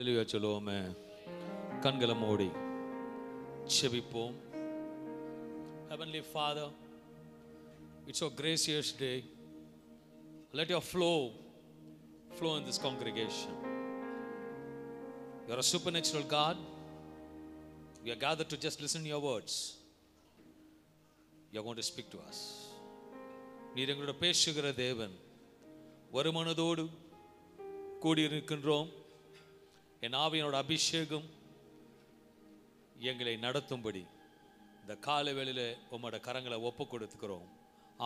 சொல்லுவோமே, கண்களை மூடி செபிப்போம். Heavenly Father, it's your gracious day. Let your flow in this congregation. You are a supernatural God. We are gathered to just listen to your words. You are going to speak to us. நீர் எங்களோட பேசுகிற தேவன். வருமானதோடு கூடியிருக்கின்றோம். என் ஆவியனோட அபிஷேகம் எங்களை நடத்தும்படி இந்த காலை வேளையில உம்மோட கரங்களை ஒப்பு கொடுத்துக்கிறோம்.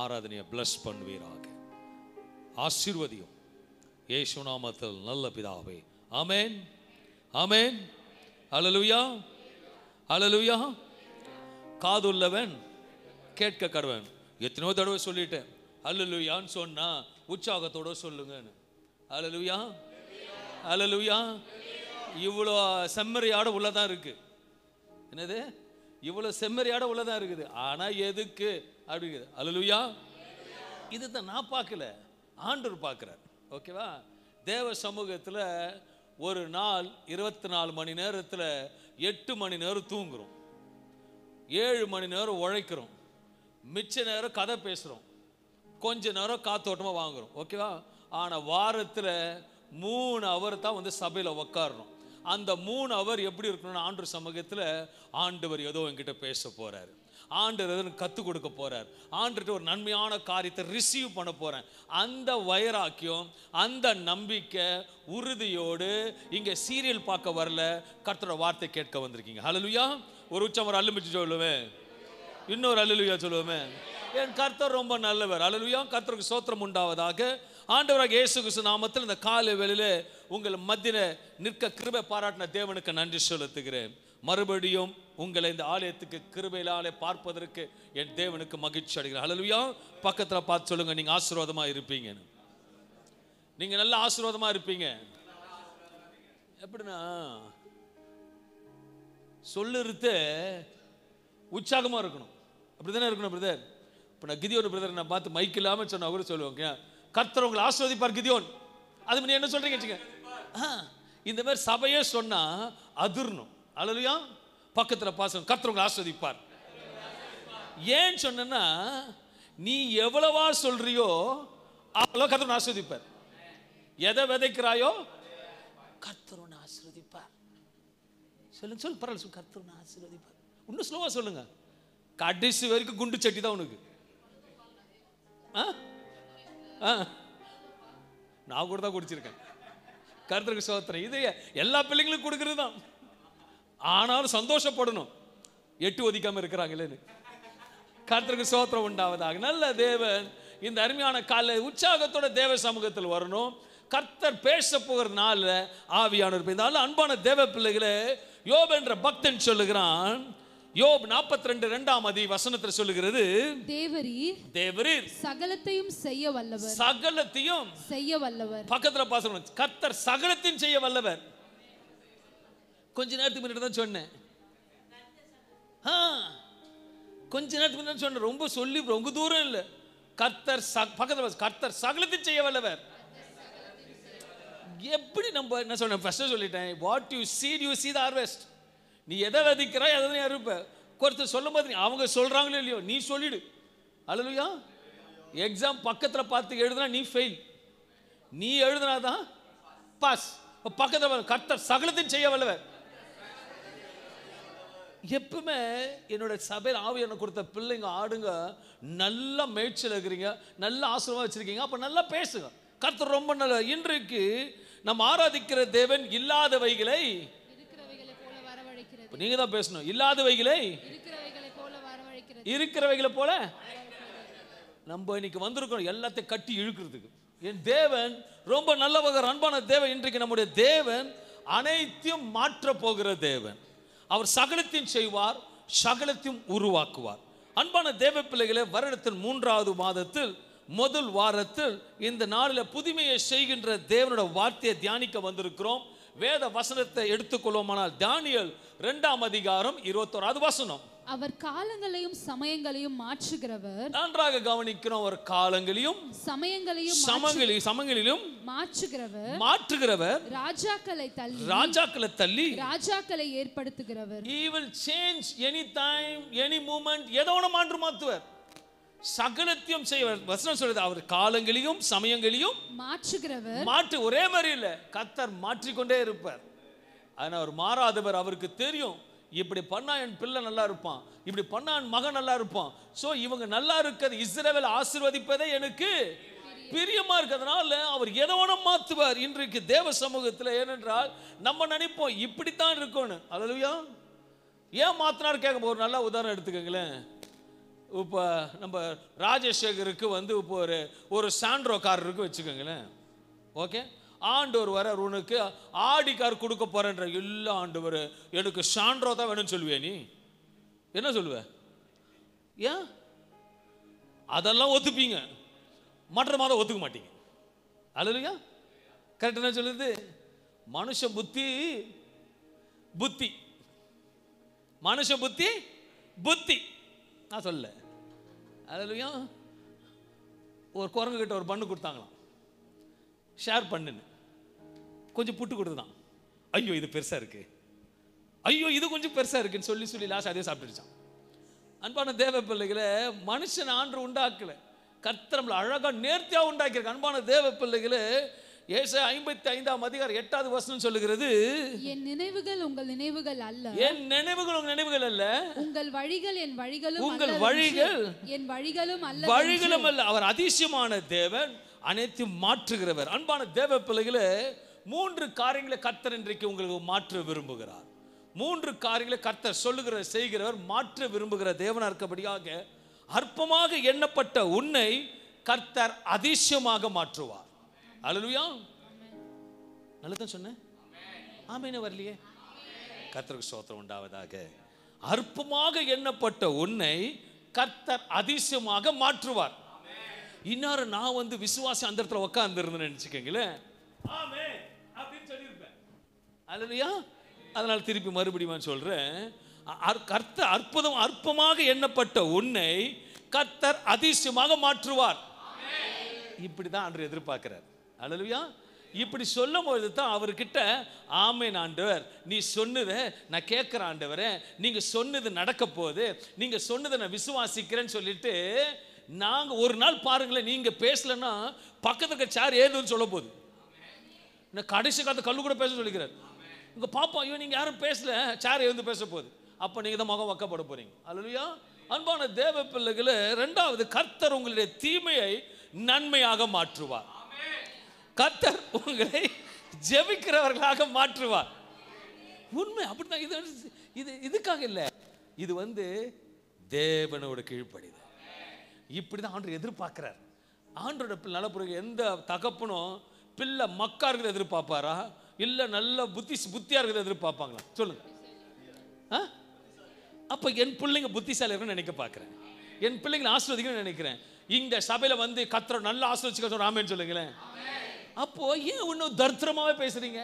ஆராதனையை பிளஸ் பண்ணுவீராக. ஆசீர்வதியும் இயேசு நாமத்தில் நல்ல பிதாவே. ஆமென், ஆமென். அல்லேலூயா, அல்லேலூயா. காதுள்ளவன் கேட்க கடவன். எத்தனையோ தடவை சொல்லிட்டேன். அல்லேலூயான்னு சொன்னா உற்சாகத்தோட சொல்லுங்கன்னு. அல்லேலூயா, அல்லேலூயா. இவ்வளோ செம்மறியாட உள்ளதான் இருக்கு. என்னது? இவ்வளோ செம்மறியாட உள்ளதான் இருக்குது. ஆனா எதுக்கு அப்படிங்குது. அல்லேலூயா. இதுதான் நான் பார்க்கல, ஆண்டவர் பார்க்கிறார். ஓகேவா? தேவ சமூகத்தில் ஒரு நாள் 24 மணி நேரத்தில் 8 மணி நேரம் தூங்குறோம், 7 மணி நேரம் உழைக்கிறோம், மிச்ச நேரம் கதை பேசுகிறோம், கொஞ்ச நேரம் காத்தோட்டமாக வாங்குறோம். ஓகேவா? ஆனால் வாரத்தில் 3 ஹவர் தான் வந்து சபையில் உக்காடுறோம். அந்த 3 ஹவர் எப்படி இருக்கணும்னு ஆண்டவர் சமூகத்தில் ஆண்டவர் ஏதோ என்கிட்ட பேச போகிறார். ஆண்டவர் எதோ கற்றுக் கொடுக்க போகிறார். ஆண்டர்கிட்ட ஒரு நன்மையான காரியத்தை ரிசீவ் பண்ண போகிறேன். அந்த வைராக்கியம், அந்த நம்பிக்கை, உறுதியோடு இங்கே சீரியல் பார்க்க வரல, கர்த்தரோட வார்த்தை கேட்க வந்திருக்கீங்க. ஹல்லேலூயா. ஒரு உச்சம் ஒரு அல்லுமிச்சு சொல்லுவேன், இன்னொரு அல்லேலூயா சொல்லுவேன். என் கர்த்தர் ரொம்ப நல்லவர். அல்லேலூயா. கர்த்தருக்கு ஸ்தோத்திரம் உண்டாவதாக. ஆண்டவராக இயேசு கிறிஸ்து நாமத்தில் இந்த காலை வேளையில உங்கள் மத்தியில நிற்க கிருபை பாராட்டின தேவனுக்கு நன்றி செலுத்துகிறேன். மறுபடியும் உங்களை இந்த ஆலயத்துக்கு கிருபையினாலே பார்ப்பதற்கு என் தேவனுக்கு மகிழ்ச்சி அடைகிறேன். அல்லேலூயா. பக்கத்தில் பார்த்து சொல்லுங்க, நீங்க ஆசீர்வாதமா இருப்பீங்க. நீங்க நல்ல ஆசீர்வாதமா இருப்பீங்க. எப்படின்னா சொல்லுறது உற்சாகமா இருக்கணும். அப்படிதானே இருக்கணும் பிரதர். இப்போ நான் கிதியோன் பிரதர் நான் பார்த்து மைக் இல்லாமல் சொன்ன அவரு சொல்லுவாங்க, கர்த்தர் உங்களை ஆசீர்வதிப்பார் கிதியோன். அது நீ என்ன சொல்றீங்க வச்சுக்க. இந்த மாதிரி சபையே சொன்னா அதிரணும். அல்லேலூயா. பக்கத்தில் பாசம், கர்த்தர் உங்களை ஆசீர்வதிப்பார். ஏன் சொன்னா, நீ எவ்வளவா சொல்றியோ அவ்வளோ கர்த்தர் ஆசீர்வதிப்பார். எதை விதைக்கிறாயோ கர்த்தர் உன்னை ஆசீர்வதிப்பார். சொல்லுங்க, சொல்லு, பரவாயில்ல சொல்லு, கர்த்தர் உன்னை ஆசீர்வதிப்பார். இன்னும் ஸ்லோவா சொல்லுங்க. கடைசி வரைக்கும் குண்டு சட்டி தான் உனக்கு. நான் கூட தான் குடிச்சிருக்கேன். கர்த்தருக்கு ஸ்தோத்திரம். இது எல்லா பிள்ளைங்களுக்கும் கொடுக்கிறது தான். ஆனாலும் சந்தோஷப்படணும், 8 ஒதுக்காம இருக்கிறாங்களேன்னு. கர்த்தருக்கு ஸ்தோத்திரம் உண்டாவதாக. நல்ல தேவன் இந்த அருமையான காலை உற்சாகத்தோட தேவ சமூகத்தில் வரணும். கர்த்தர் பேச போகிற நாள் ஆவியானவர். இந்த அன்பான தேவ பிள்ளைகளே, யோப் என்ற பக்தன் சொல்லுகிறான். யோப் 42 வசனத்தில் சொல்லுகிறது, தேவரீர் சகலத்தையும் செய்ய வல்லவர், சகலத்தையும் செய்ய வல்லவர். பக்கத்துல பாசம், கர்த்தர் சகலத்தையும் செய்ய வல்லவர். கொஞ்ச நேரத்துக்கு முன்னாடி தான் சொன்னேன். கொஞ்ச நேரத்துக்கு முன்னாடி சொன்னேன். ரொம்ப சொல்லி ரொம்ப தூரம் இல்லை. கர்த்தர் பக்கத்துல, கர்த்தர் சகலத்தையும் செய்ய வல்லவர். எப்படி நம்ம என்ன சொன்னேன், ஃபர்ஸ்ட் சொல்லிட்டேன், what you seed you see the harvest. நீ எதை விதைக்கிறாய் அதை நீ அறுப்ப. ஒருத்தர் சொல்லும் போது அவங்க சொல்றாங்களோ இல்லையோ நீ சொல்லிடு. அல்லேலூயா. எக்ஸாம் பக்கத்தில் பார்த்து எழுதுனா நீ ஃபெயில், நீ எழுதுனாதான் பாஸ். பக்கத்தில் கர்த்தர் சகலத்தையும் செய்ய வல்லவர். எப்பவுமே என்னோட சபையில் ஆவியான கொடுத்த பிள்ளைங்க ஆடுங்க, நல்லா மேய்ச்சல் இருக்கிறீங்க, நல்ல ஆசீர்வாதம் வச்சிருக்கீங்க, அப்ப நல்லா பேசுங்க. கர்த்தர் ரொம்ப நல்ல. இன்றைக்கு நம்ம ஆராதிக்கிற தேவன் இல்லாதவைகளை நீங்க தான் பேசணும். இல்லாதவைகளை இருக்கிறவைகளை போல நம்ம இன்னைக்கு வந்திருக்கோம், எல்லாத்தையும் கட்டி இழுக்கிறதுக்கு. என் தேவன் ரொம்ப நல்லவர், அன்பான தேவன். இன்றைக்கு நம்முடைய தேவன் அனைத்தையும் மாற்ற போகிற தேவன். அவர் சகலத்தையும் செய்வார், சகலத்தையும் உருவாக்குவார். அன்பான தேவ பிள்ளைகளே, வருடத்தின் 3வது மாதத்தில் முதல் வாரத்தில் இந்த நாளில் புதுமையை செய்கின்ற தேவனோட வார்த்தையை தியானிக்க வந்திருக்கிறோம். வேத வசனத்தை எடுத்துக்கொள்வோமானால் தானியேல் 2 அதிகாரம் 21வது வசனம். அவர் காலங்களையும் சமயங்களையும் மாற்றுகிறவர். நன்றாக கவனிக்கிறோம். அவர் காலங்களையும் சமயங்களிலும் மாற்றுகிறவர். ராஜாக்களை தள்ளி ராஜாக்களை ஏற்படுத்துகிறவர். He will change any time, any moment. ஏதோ ஒன்று மாற்றுவார். சகலத்தையும் செய்வார். வசனம் சொல்றது அவர் காலங்களையும் சமயங்களையும் மாற்றுகிறவர். ஒரே மாதிரி இல்ல, கர்த்தர் மாற்றிக்கொண்டே இருப்பார். ஆனா அவர் மாறாதவர். அவருக்கு தெரியும், இப்படி பண்ணா என் பிள்ளை நல்லா இருப்பான், இப்படி பண்ணா என் மகன் நல்லா இருப்பான். சோ இவங்க நல்லா இருக்கிறது, இஸ்ரவேல் ஆசீர்வதிப்பதே எனக்கு பிரியமா இருக்கிறதுனால அவர் எதை வேணா மாத்துவார். இன்றைக்கு தேவ சமூகத்தில் ஏனென்றால் நம்ம நினைப்போம் இப்படித்தான் இருக்கணும். அல்லேலூயா. ஏன் மாத்தினார் கேட்க. ஒரு நல்ல உதாரணம் எடுத்துக்கங்களேன். இப்போ நம்ம ராஜசேகருக்கு வந்து இப்போ ஒரு சாண்ட்ரோ கார் இருக்கு வச்சுக்கோங்களேன். ஓகே, ஆண்டவர் வர உனக்கு ஆடி கார் கொடுக்க போறேன்ற. இல்லை ஆண்டவர், எனக்கு சாண்ட்ரோ தான் வேணும்னு சொல்லுவே. நீ என்ன சொல்லுவ? ஏன் அதெல்லாம் ஒத்துப்பீங்க, மற்ற மாதம் ஒத்துக்க மாட்டீங்க. அல்லேலூயா. கரெக்ட் என்ன சொல்லுது? மனுஷ புத்தி புத்தி மனுஷ புத்தி புத்தி நான் சொல்ல. அல்லேலூயா. ஒரு குரங்கு கிட்ட ஒரு பண்ணு கொடுத்தாங்களாம், ஷேர் பண்ணுன்னு. கொஞ்சம் புட்டு கொடுத்துதான். ஐயோ இது பெருசா இருக்கு, ஐயோ இது கொஞ்சம் பெருசா இருக்குன்னு சொல்லி சொல்லி லாஸ்ட் அதே சாப்பிட்டுருச்சான். அன்பான தேவ பிள்ளைகளை, மனுஷன் ஆண்டு உண்டாக்கல, கர்த்தர் நம்மளை அழகா நேர்த்தியா உண்டாக்கியிருக்க. அன்பான தேவ பிள்ளைகளே, ஏசாயா 55ஆம் அதிகாரம் 8வது வசனம் சொல்லுகிறது, என் நினைவுகள் உங்கள் நினைவுகள் அல்ல, என் நினைவுகள் உங்கள் நினைவுகள் அல்ல, உங்கள் வழிகள் என் வழிகளும் உங்கள் வழிகள் என் வழிகளும் அல்ல, வழிகளும் அல்ல. அவர் அதிசயமான தேவன், அனைத்தையும் மாற்றுகிறவர். அன்பான தேவ பிள்ளைகளே, 3 காரியங்களை கர்த்தர் இன்றைக்கு உங்களுக்கு மாற்ற விரும்புகிறார். 3 காரியங்களை கர்த்தர் சொல்லுகிற செய்கிறவர், மாற்ற விரும்புகிற தேவனா இருக்கபடியாக அற்பமாக எண்ணப்பட்ட உன்னை கர்த்தர் அதிசயமாக மாற்றுவார். அல்லேலூயா. நல்லதான் சொன்னேன். ஆமென் வரலையே. கர்த்தருக்கு ஸ்தோத்திரம் உண்டாவதாக. அற்பமாக எண்ணப்பட்ட உன்னை கர்த்தர் அதிசயமாக மாற்றுவார். இன்னார நான் வந்து விசுவாசி அந்த இடத்துல உட்கார்ந்து இருந்தேன்னு நினைச்சுக்கீங்களேன், ஆமென் அப்படின்னு சொல்லியிருப்பேன். அல்லேலூயா. அதனால திருப்பி மறுபடியும் சொல்றேன், கர்த்தர் அற்பமாக எண்ணப்பட்ட உன்னை கர்த்தர் அதிசயமாக மாற்றுவார். இப்படிதான் ஆண்டவர் எதிர்பார்க்கிறார். அல்லேலூயா. இப்படி சொல்லும் பொழுது தான் அவர்கிட்ட, ஆமென் ஆண்டவர், நீ சொன்னதை நான் கேட்கிற ஆண்டவரே, நீங்க சொன்னது நடக்க போகுது, நீங்க சொன்னதை நான் விசுவாசிக்கிறேன்னு சொல்லிட்டு, நாங்க ஒரு நாள் பாருங்களேன், நீங்க பேசலன்னா பக்கத்துக்கு சேர் ஏதுன்னு சொல்ல போகுது. கடைசி காலத்து கல்லு கூட பேச சொல்லிக்கிறார். உங்க பாப்பா, ஐயோ நீங்க யாரும் பேசல, சேர் எழுந்து பேச போகுது. அப்ப நீங்க தான் முகம் வைக்கப்பட போறீங்க. அல்லேலூயா. அன்பான தேவ பிள்ளைகளே, 2வது, கர்த்தர் உங்களுடைய தீமையை நன்மையாக மாற்றுவார். கர்த்தர் உங்களை ஜெபிக்கிறவர்களாக மாற்றுவார். உண்மை அப்படிதான். இது இதுக்காக இல்லை, இது வந்து தேவனோட கீழ்ப்படிதல். இப்படிதான் ஆண்டவர் எதிர்பார்க்கிறார். ஆண்டோட நல்ல பிறகு எந்த தகப்பனும் பிள்ளை மக்கா இருக்கிறத எதிர்பார்ப்பாரா, இல்ல நல்ல புத்தியா இருக்கிறத எதிர்பார்ப்பாங்களா? சொல்லுங்க. அப்ப என் பிள்ளைங்க புத்திசாலி இருக்குன்னு நினைக்க பார்க்கிறேன், என் பிள்ளைங்களை ஆசீர்வதிக்கணும்னு நினைக்கிறேன். இந்த சபையில வந்து கர்த்தர் நல்ல ஆசீர்வதிக்க ஆமென் சொல்லுங்களேன். அப்போ ஏன் இன்னும் தர்த்திரமாவே பேசுறீங்க?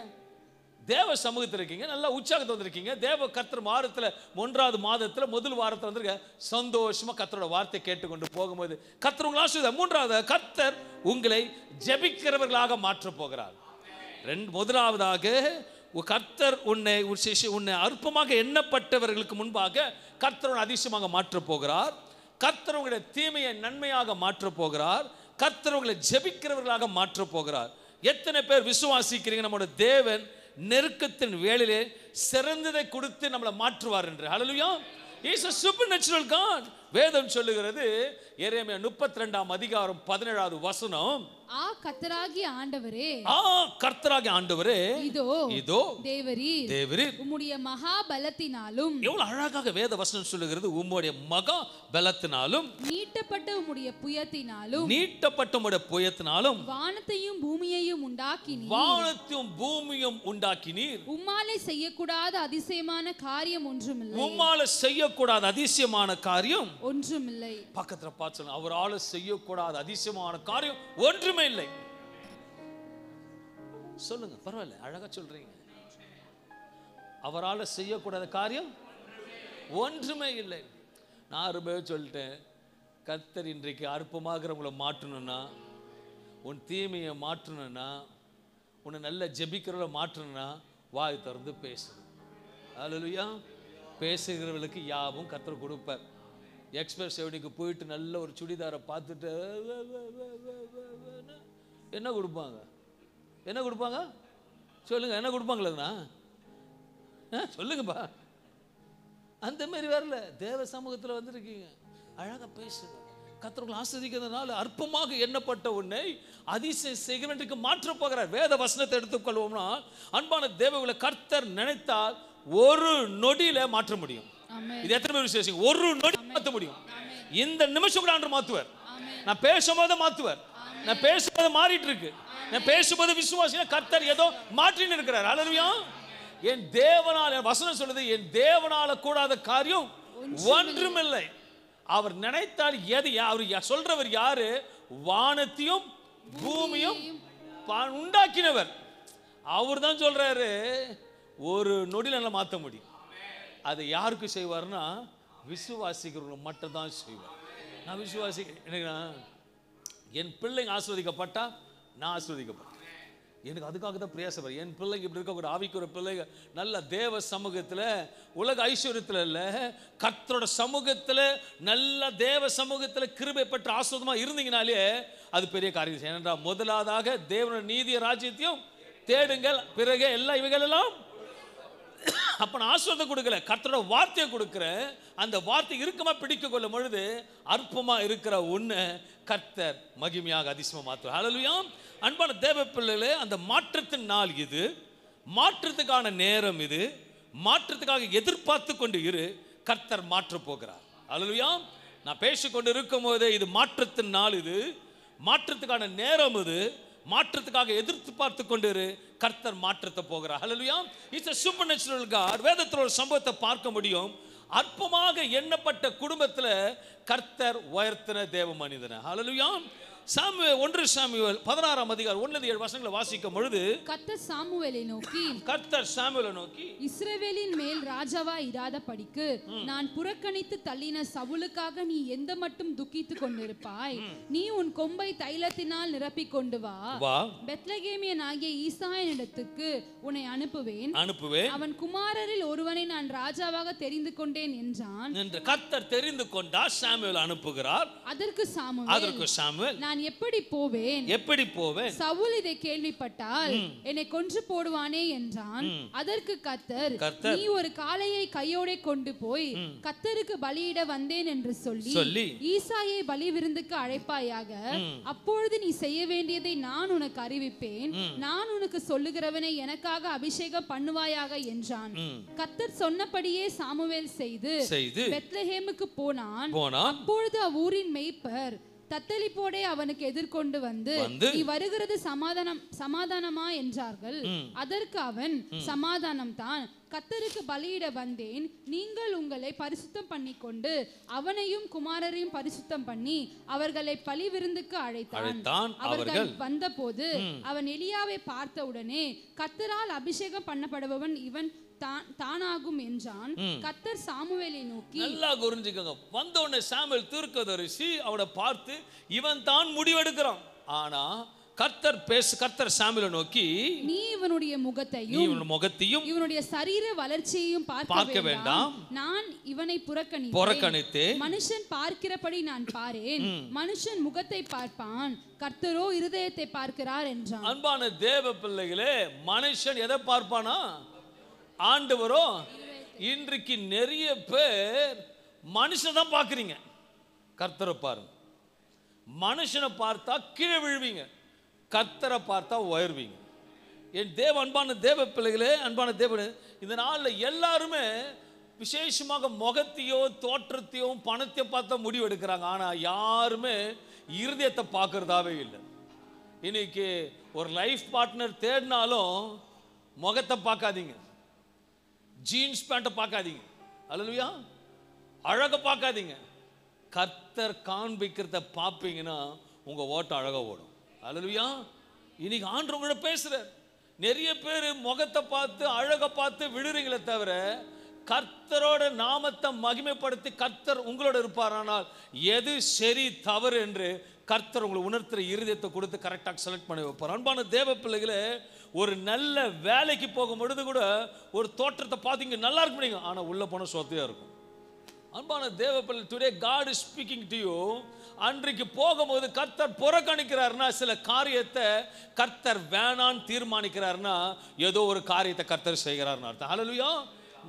தேவ சமூகத்தில் இருக்கீங்க, நல்லா உற்சாகத்தை வந்திருக்கீங்க. தேவ கர்த்தர் வாரத்தில் 1வது மாதத்தில் முதல் வாரத்தில் வந்திருக்க, சந்தோஷமா கர்த்தரோட வார்த்தை கேட்டுக்கொண்டு போகும்போது கர்த்தர் உங்களை ஆசீர்வதிப்பார். 3வது, கர்த்தர் உங்களை ஜெபிக்கிறவர்களாக மாற்ற போகிறார். 1வதாக, கர்த்தர் உன்னை அற்பமாக எண்ணப்பட்டவர்களுக்கு முன்பாக கர்த்தர் அதிசயமாக மாற்ற போகிறார். கர்த்தர் உங்களுடைய தீமையை நன்மையாக மாற்ற போகிறார். கர்த்தர் உங்களை ஜெபிக்கிறவர்களாக மாற்ற போகிறார். எத்தனை பேர் விசுவாசிக்கிறீங்க நம்முடைய தேவன் நெருக்கத்தின் வேளையிலே சிறந்ததை கொடுத்து நம்மளை மாற்றுவார் என்று? ஹல்லேலூயா. He is a supernatural God. வேதம் சொல்லுகிறது, எரேமியா 32ஆம் அதிகாரம் 17வது வசனம், கர்த்தராகிய ஆண்டவரே, கர்த்தராகிய ஆண்டவரே, இதோ தேவரீர் உம்முடைய மகா பலத்தினாலும், எவ்வளவு அழகாக வேத வசனம் சொல்லுகிறது, உம்முடைய மகா பலத்தினாலும், நீட்டப்பட்ட உம்முடைய புயத்தினாலும் வானத்தையும் பூமியையும் உண்டாக்கினீர். உம்மாலே செய்யக்கூடாத அதிசயமான காரியம் ஒன்றுமில்லை. உம்மாலே செய்யக்கூடாத அதிசயமான காரியம் ஒன்றுமில்லை. பக்கத்துல பார்த்து சொல்லுங்க, அவரால் செய்யக்கூடாத அதிசயமான காரியம் ஒன்றுமே இல்லை. சொல்லுங்க, பரவாயில்ல, அழகா சொல்றீங்க. அவரால் செய்யக்கூடாத காரியம் ஒன்றுமே இல்லை. நான் ரொம்ப சொல்லிட்டேன், கர்த்தர் இன்றைக்கு அற்பமாகிறவங்களை மாற்றணும்னா, உன் தீமையை மாற்றணும்னா, உன்னை நல்ல ஜெபிக்கிறவளை மாற்றணும்னா வாய் திறந்து பேசு. அல்லேலூயா. பேசுகிறவர்களுக்கு யாவும் கர்த்தர் கொடுப்பார். எக்ஸ்பிரஸ் எவனிக்கு போயிட்டு நல்ல ஒரு சுடிதாரை பார்த்துட்டு என்ன கொடுப்பாங்க? என்ன கொடுப்பாங்க சொல்லுங்க? என்ன கொடுப்பாங்களா? சொல்லுங்கப்பா. அந்த மாதிரி வரல. தேவ சமூகத்தில் வந்திருக்கீங்க, அழகாக பேசுங்க. கர்த்தர் ஆஸ்வதிக்கிறதுனால அற்பமாக எண்ணப்பட்ட உன்னை அதிசய செய்கிறவனுக்கு மாற்ற போகிறார். வேத வசனத்தை எடுத்துக்கொள்வோம்னா, அன்பான தேவர்களை கர்த்தர் நினைத்தால் ஒரு நொடியில மாற்ற முடியும். இது எத்தனை பேர் விசுவாசிங்க? ஒரு நொடி மாற்ற முடியும். இந்த நிமிஷம் கூட ஆண்டவர் மாத்துவார். நான் பேசும்போது மாத்துவார். நான் பேசும்போது மாறிட்டு இருக்கு. நான் பேசும்போது விசுவாசினா கர்த்தர் ஏதோ மாற்றின்னு இருக்கிறார். அல்லேலூயா. என் தேவனால, வசனம் சொல்லுது, என் தேவனால கூடாத காரியம் ஒன்றுமில்லை. அவர் நினைத்தால் எது? அவர் சொல்றவர் யாரு? வானத்தையும் பூமியும் உண்டாக்கினவர். அவர் தான் சொல்றாரு, ஒரு நொடியில் நல்லா மாற்ற முடியும். அதை யாருக்கு செய்வார்னா, விசுவாசிக்கிறவங்க மட்டும் தான் செய்வார். நான் விசுவாசிக்கிறேன். என் பிள்ளைங்க ஆஸ்வதிக்கப்பட்டா நான் ஆஸ்வதிக்கப்பட்டேன். எனக்கு அதுக்காக தான் பிரயாசப்படுறேன். என் பிள்ளைங்க இப்படி இருக்கக்கூட ஆவிக்குற பிள்ளைங்க நல்ல தேவ சமூகத்தில், உலக ஐஸ்வர்யத்தில் இல்லை, கர்த்தரோட சமூகத்தில், நல்ல தேவ சமூகத்தில் கிருபை பெற்ற ஆஸ்வதமாக இருந்தீங்கனாலே அது பெரிய காரியம். ஏனென்றால் முதலாவதாக தேவனோட நீதிய ராஜ்யத்தையும் தேடுங்கள், பிறகு எல்லாம் இவைகள் எல்லாம். அப்ப நான் ஆஸ்வாதம் கொடுக்கல, கர்த்தரோட வார்த்தையை கொடுக்கிறேன். அந்த வார்த்தை இருக்குமா பிடிக்க கொள்ளும் பொழுது அற்பமா இருக்கிற ஒண்ணு கர்த்தர் மகிமையாக அதிசயமா மாற்றுவார். ஹல்லேலூயா. அன்பான தேவ பிள்ளைகளே, அந்த மாற்றத்தின் நாள் இது, மாற்றத்துக்கான நேரம் இது. மாற்றத்துக்காக எதிர்பார்த்து கொண்டு இரு, கர்த்தர் மாற்ற போகிறார். ஹல்லேலூயா. நான் பேசிக்கொண்டு இருக்கும் போதே இது மாற்றத்தின் நாள், இது மாற்றத்துக்கான நேரம், இது மாற்றத்துக்காக எதிர்த்து பார்த்து கொண்டு கர்த்தர் மாற்றத்தை போகிறார். Hallelujah. It's a supernatural God. வேதத்தில் ஒரு சம்பவத்தை பார்க்க முடியும். அற்பமாக எண்ணப்பட்ட குடும்பத்தில் கர்த்தர் உயர்த்தின தேவ மனிதன். ஹல்லேலூயா. சாமுவேல் 1 சாமுவேல் 16ஆம் அதிகாரம் 1-7 வசனங்களை வாசிக்கும் பொழுது, கர்த்தர் சாமுவேலை நோக்கி இஸ்ரவேலின் மேல் ராஜாவா இராத படிக்கு நான் புறக்கணித்து தள்ளின சவுலுக்காக நீ எந்த மட்டும் துக்கித்து கொண்டிருப்பாய்? நீ உன் கொம்பை தைலத்தினால் நிரப்பிக் கொண்டு வா. பெத்லகேமியனாகிய ஈசாயனிடத்துக்கு உன்னை அனுப்புவேன். அவன் குமாரரில் ஒருவனை நான் ராஜாவாக தெரிந்து கொண்டேன் என்றான் என்று கர்த்தர் தெரிந்து கொண்டார். சாமுவேல் அனுப்புகிறார். அதற்கு சாமுவேல் நான் எப்படி போவேன்? சவுல் இதை கேள்விப்பட்டால் என்னை கொன்று போடுவானே என்றான். அதற்கு கர்த்தர், நீ ஒரு காளையை கையோட கொண்டு போய் கர்த்தருக்கு பலியிட வந்தேன் என்று சொல்லி ஈசாயை பலி விருந்துக்கு அழைப்பாயாக. அப்பொழுது நீ செய்ய வேண்டியதை நான் உனக்கு அறிவிப்பேன். நான் உனக்கு சொல்லுகிறவனை எனக்காக அபிஷேகம் பண்ணுவாயாக என்றான். கர்த்தர் சொன்னபடியே சாமுவேல் செய்து பெத்லகேமுக்கு போனான். அப்பொழுது அவ்வூரின் மேய்ப்பர் தத்தளிப்போடே அவனுக்கு எதிர்கொண்டு வந்து நீ வருகிறது சமாதானமா என்றார்கள். அதற்கு அவன், சமாதானம் தான், கர்த்தருக்கு பலியிட வந்தேன். நீங்கள் உங்களை பரிசுத்தம் பண்ணிக்கொண்டு அவனையும் குமாரரையும் பரிசுத்தம் பண்ணி அவர்களை பலி விருந்துக்கு அழைத்தான். அவர்கள் வந்தபோது அவன் எலியாவை பார்த்தவுடனே, கர்த்தரால் அபிஷேகம் பண்ணப்படுபவன் இவன் தானாகும் என்றான். கர்த்தர் சாமுவேலை நோக்கி, நல்லா புரிஞ்சுக்கோங்க, வந்த உடனே சாமுவேல் தீர்க்கதரிசி அவனை பார்த்து இவன் தான் முடிவெடுக்கிறான். ஆனா கர்த்தர் சாமுவேலை நோக்கி, நீ இவனுடைய முகத்தையும் இவனுடைய சரீர வளர்ச்சியையும் பார்க்க வேண்டாம். நான் இவனை புறக்கணித்தேன். மனுஷன் பார்க்கிறபடி நான் பாரேன். மனுஷன் முகத்தை பார்ப்பான், கர்த்தரோ இருதயத்தை பார்க்கிறார் என்றான். அன்பான தேவ பிள்ளைகளே, மனுஷன் எதை பார்ப்பானா? ஆண்டவரோ. இன்றைக்கு நிறைய பேர் மனுஷனை தான் பார்க்குறீங்க, கர்த்தரை பாருங்க. மனுஷனை பார்த்தா கீழே விழுவீங்க, கர்த்தரை பார்த்தா உயர்வீங்க. என் அன்பான தேவ பிள்ளைகளே, அன்பான தேவ, இந்த நாளில் எல்லாருமே விசேஷமாக முகத்தையோ தோற்றத்தையோ பணத்தையோ பார்த்தா முடிவு எடுக்கிறாங்க. ஆனால் யாருமே இருதயத்தை பார்க்கறதாவே இல்லை. இன்னைக்கு ஒரு லைஃப் பார்ட்னர் தேடினாலும் முகத்தை பார்க்காதீங்க, ஜீன்ஸ் பேண்ட்டை பார்க்காதீங்க, அல்லேலூயா, அழகை பார்க்காதீங்க. கர்த்தர் காண்பிக்கிறத பார்ப்பீங்கன்னா உங்க ஓட்டம் அழகா ஓடும். அல்லேலூயா. இன்னைக்கு ஆண்டவங்களோட பேசுற நிறைய பேர் முகத்தை பார்த்து அழகை பார்த்து விடுறீங்களே தவிர கர்த்தரோட நாமத்தை மகிமைப்படுத்தி கர்த்தர் உங்களோட இருப்பாரானால் எது சரி தவறு என்று கர்த்தர் உங்களை உணர்த்துற இருதயத்தை கொடுத்து கரெக்டாக செலக்ட் பண்ணி வைப்பார். அன்பான தேவ பிள்ளைகளே, ஒரு நல்ல வேலைக்கு போகும் பொழுது கூட ஒரு தோற்றத்தை பார்த்தீங்க நல்லா இருக்க முடியுங்க, ஆனால் உள்ள போன சொத்தையாக இருக்கும். அன்பான தேவ பிள்ளை, today God is speaking to you. அன்றைக்கு போகும்போது கர்த்தர் புறக்கணிக்கிறாருன்னா, சில காரியத்தை கர்த்தர் வேணான்னு தீர்மானிக்கிறாருன்னா ஏதோ ஒரு காரியத்தை கர்த்தர் செய்கிறாருன்னு அர்த்தம். ஹல்லேலூயா.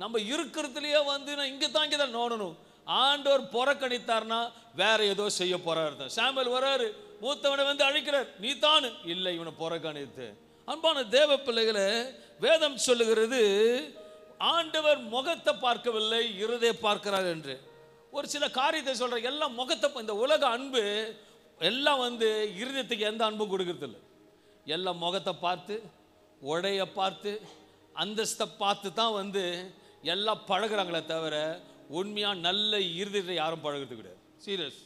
நம்ம இருக்கிறதுலையே வந்து நான் இங்கே தான் நோடணும், ஆண்டவர் புறக்கணித்தார்னா வேற ஏதோ செய்ய போறாரு. சாமுவேல் வராரு, மூத்தவனை வந்து அழைக்கிறார், நீ தானு இல்லை, இவனை புறக்கணித்து. அன்பான தேவ பிள்ளைகளை, வேதம் சொல்லுகிறது ஆண்டவர் முகத்தை பார்க்கவில்லை, இருதய பார்க்கிறார் என்று. ஒரு சில காரியத்தை சொல்ற, எல்லாம் முகத்தை, இந்த உலக அன்பு எல்லாம் வந்து இருதயத்துக்கு எந்த அன்பும் கொடுக்கறது இல்லை. எல்லாம் முகத்தை பார்த்து, உடைய பார்த்து, அந்தஸ்தை பார்த்து தான் வந்து எல்லாம் பழகுறாங்களே தவிர உண்மையா நல்ல இருதயத்தை யாரும் பழகிறது கிடையாது. சீரியஸ்,